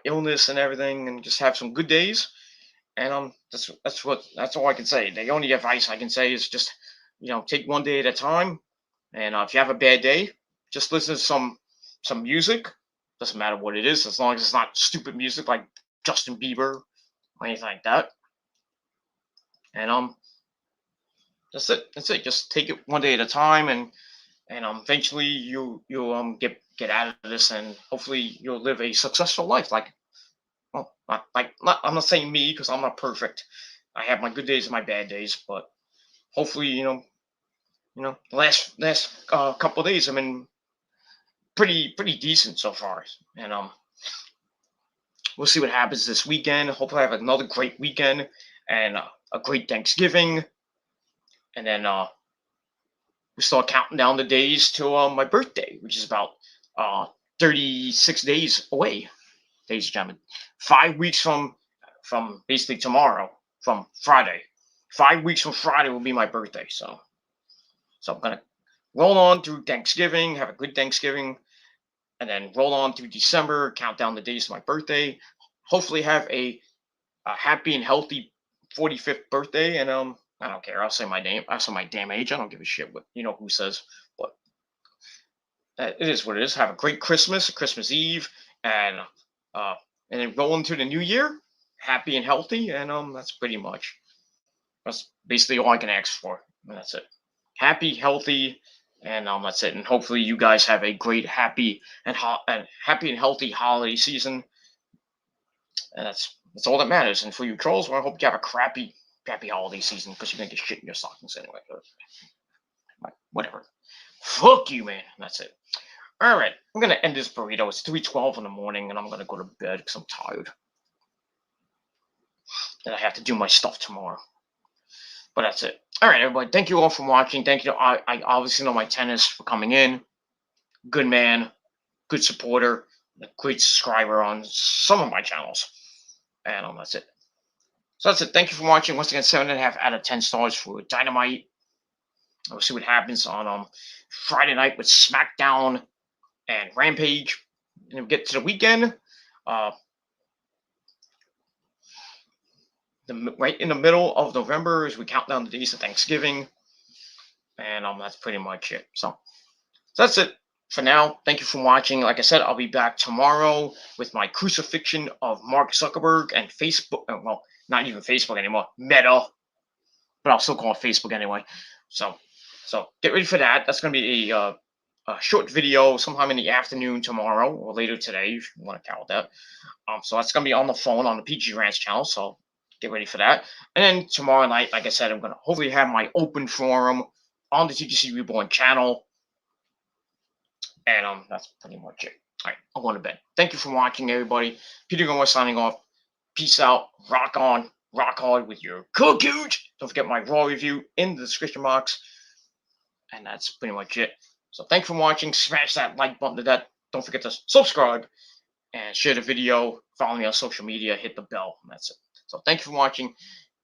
illness and everything, and just have some good days. And that's all I can say. The only advice I can say is just take one day at a time. And if you have a bad day, just listen to some music. Doesn't matter what it is, as long as it's not stupid music like Justin Bieber or anything like that. And That's it. That's it. Just take it one day at a time, and eventually you'll get out of this, and hopefully you'll live a successful life. Like, well, not I'm not saying me because I'm not perfect. I have my good days and my bad days, but hopefully the last couple of days I've been pretty decent so far, and we'll see what happens this weekend. Hopefully, I have another great weekend and a great Thanksgiving, and then we start counting down the days to my birthday, which is about uh, 36 days away, ladies and gentlemen. 5 weeks from basically tomorrow, from Friday. 5 weeks from Friday will be my birthday, so I'm gonna roll on through Thanksgiving, have a good Thanksgiving, and then roll on through December, count down the days to my birthday. Hopefully, have a happy and healthy 45th birthday, and I don't care. I'll say my name. I'll say my damn age. I don't give a shit what who says. But it is what it is. Have a great Christmas Eve, and uh, and then roll into the new year, happy and healthy, and that's basically all I can ask for. And that's it. Happy, healthy, and that's it. And hopefully, you guys have a great, happy and healthy holiday season. And that's all that matters. And for you trolls, well, I hope you have a crappy holiday season because you're gonna get shit in your stockings anyway. Whatever. Fuck you, man. That's it. All right, I'm gonna end this burrito. It's 3:12 in the morning, and I'm gonna go to bed because I'm tired, and I have to do my stuff tomorrow. But that's it. All right, everybody. Thank you all for watching. Thank you. I obviously know my tennis for coming in. Good man, good supporter, a great subscriber on some of my channels, and that's it. So that's it. Thank you for watching. Once again, 7.5 out of 10 stars for Dynamite. We'll see what happens on Friday night with SmackDown and Rampage. And we get to the weekend. Right in the middle of November as we count down the days to Thanksgiving. And that's pretty much it. So that's it for now. Thank you for watching. Like I said, I'll be back tomorrow with my crucifixion of Mark Zuckerberg and Facebook. Well, not even Facebook anymore. Meta. But I'll still call it Facebook anyway. So get ready for that. That's going to be a short video sometime in the afternoon tomorrow or later today, if you want to count that. So that's going to be on the phone on the PG Ranch channel. So get ready for that. And then tomorrow night, like I said, I'm going to hopefully have my open forum on the TGC Reborn channel. And that's pretty much it. All right, I'm going to bed. Thank you for watching, everybody. Peter Gomez signing off. Peace out. Rock on. Rock hard with your cookies. Don't forget my Raw review in the description box. And that's pretty much it. So thanks for watching. Smash that like button to that. Don't forget to subscribe and share the video. Follow me on social media. Hit the bell. And that's it. So thank you for watching.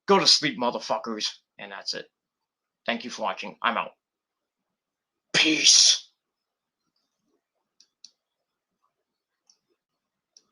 Go to sleep, motherfuckers. And that's it. Thank you for watching. I'm out. Peace.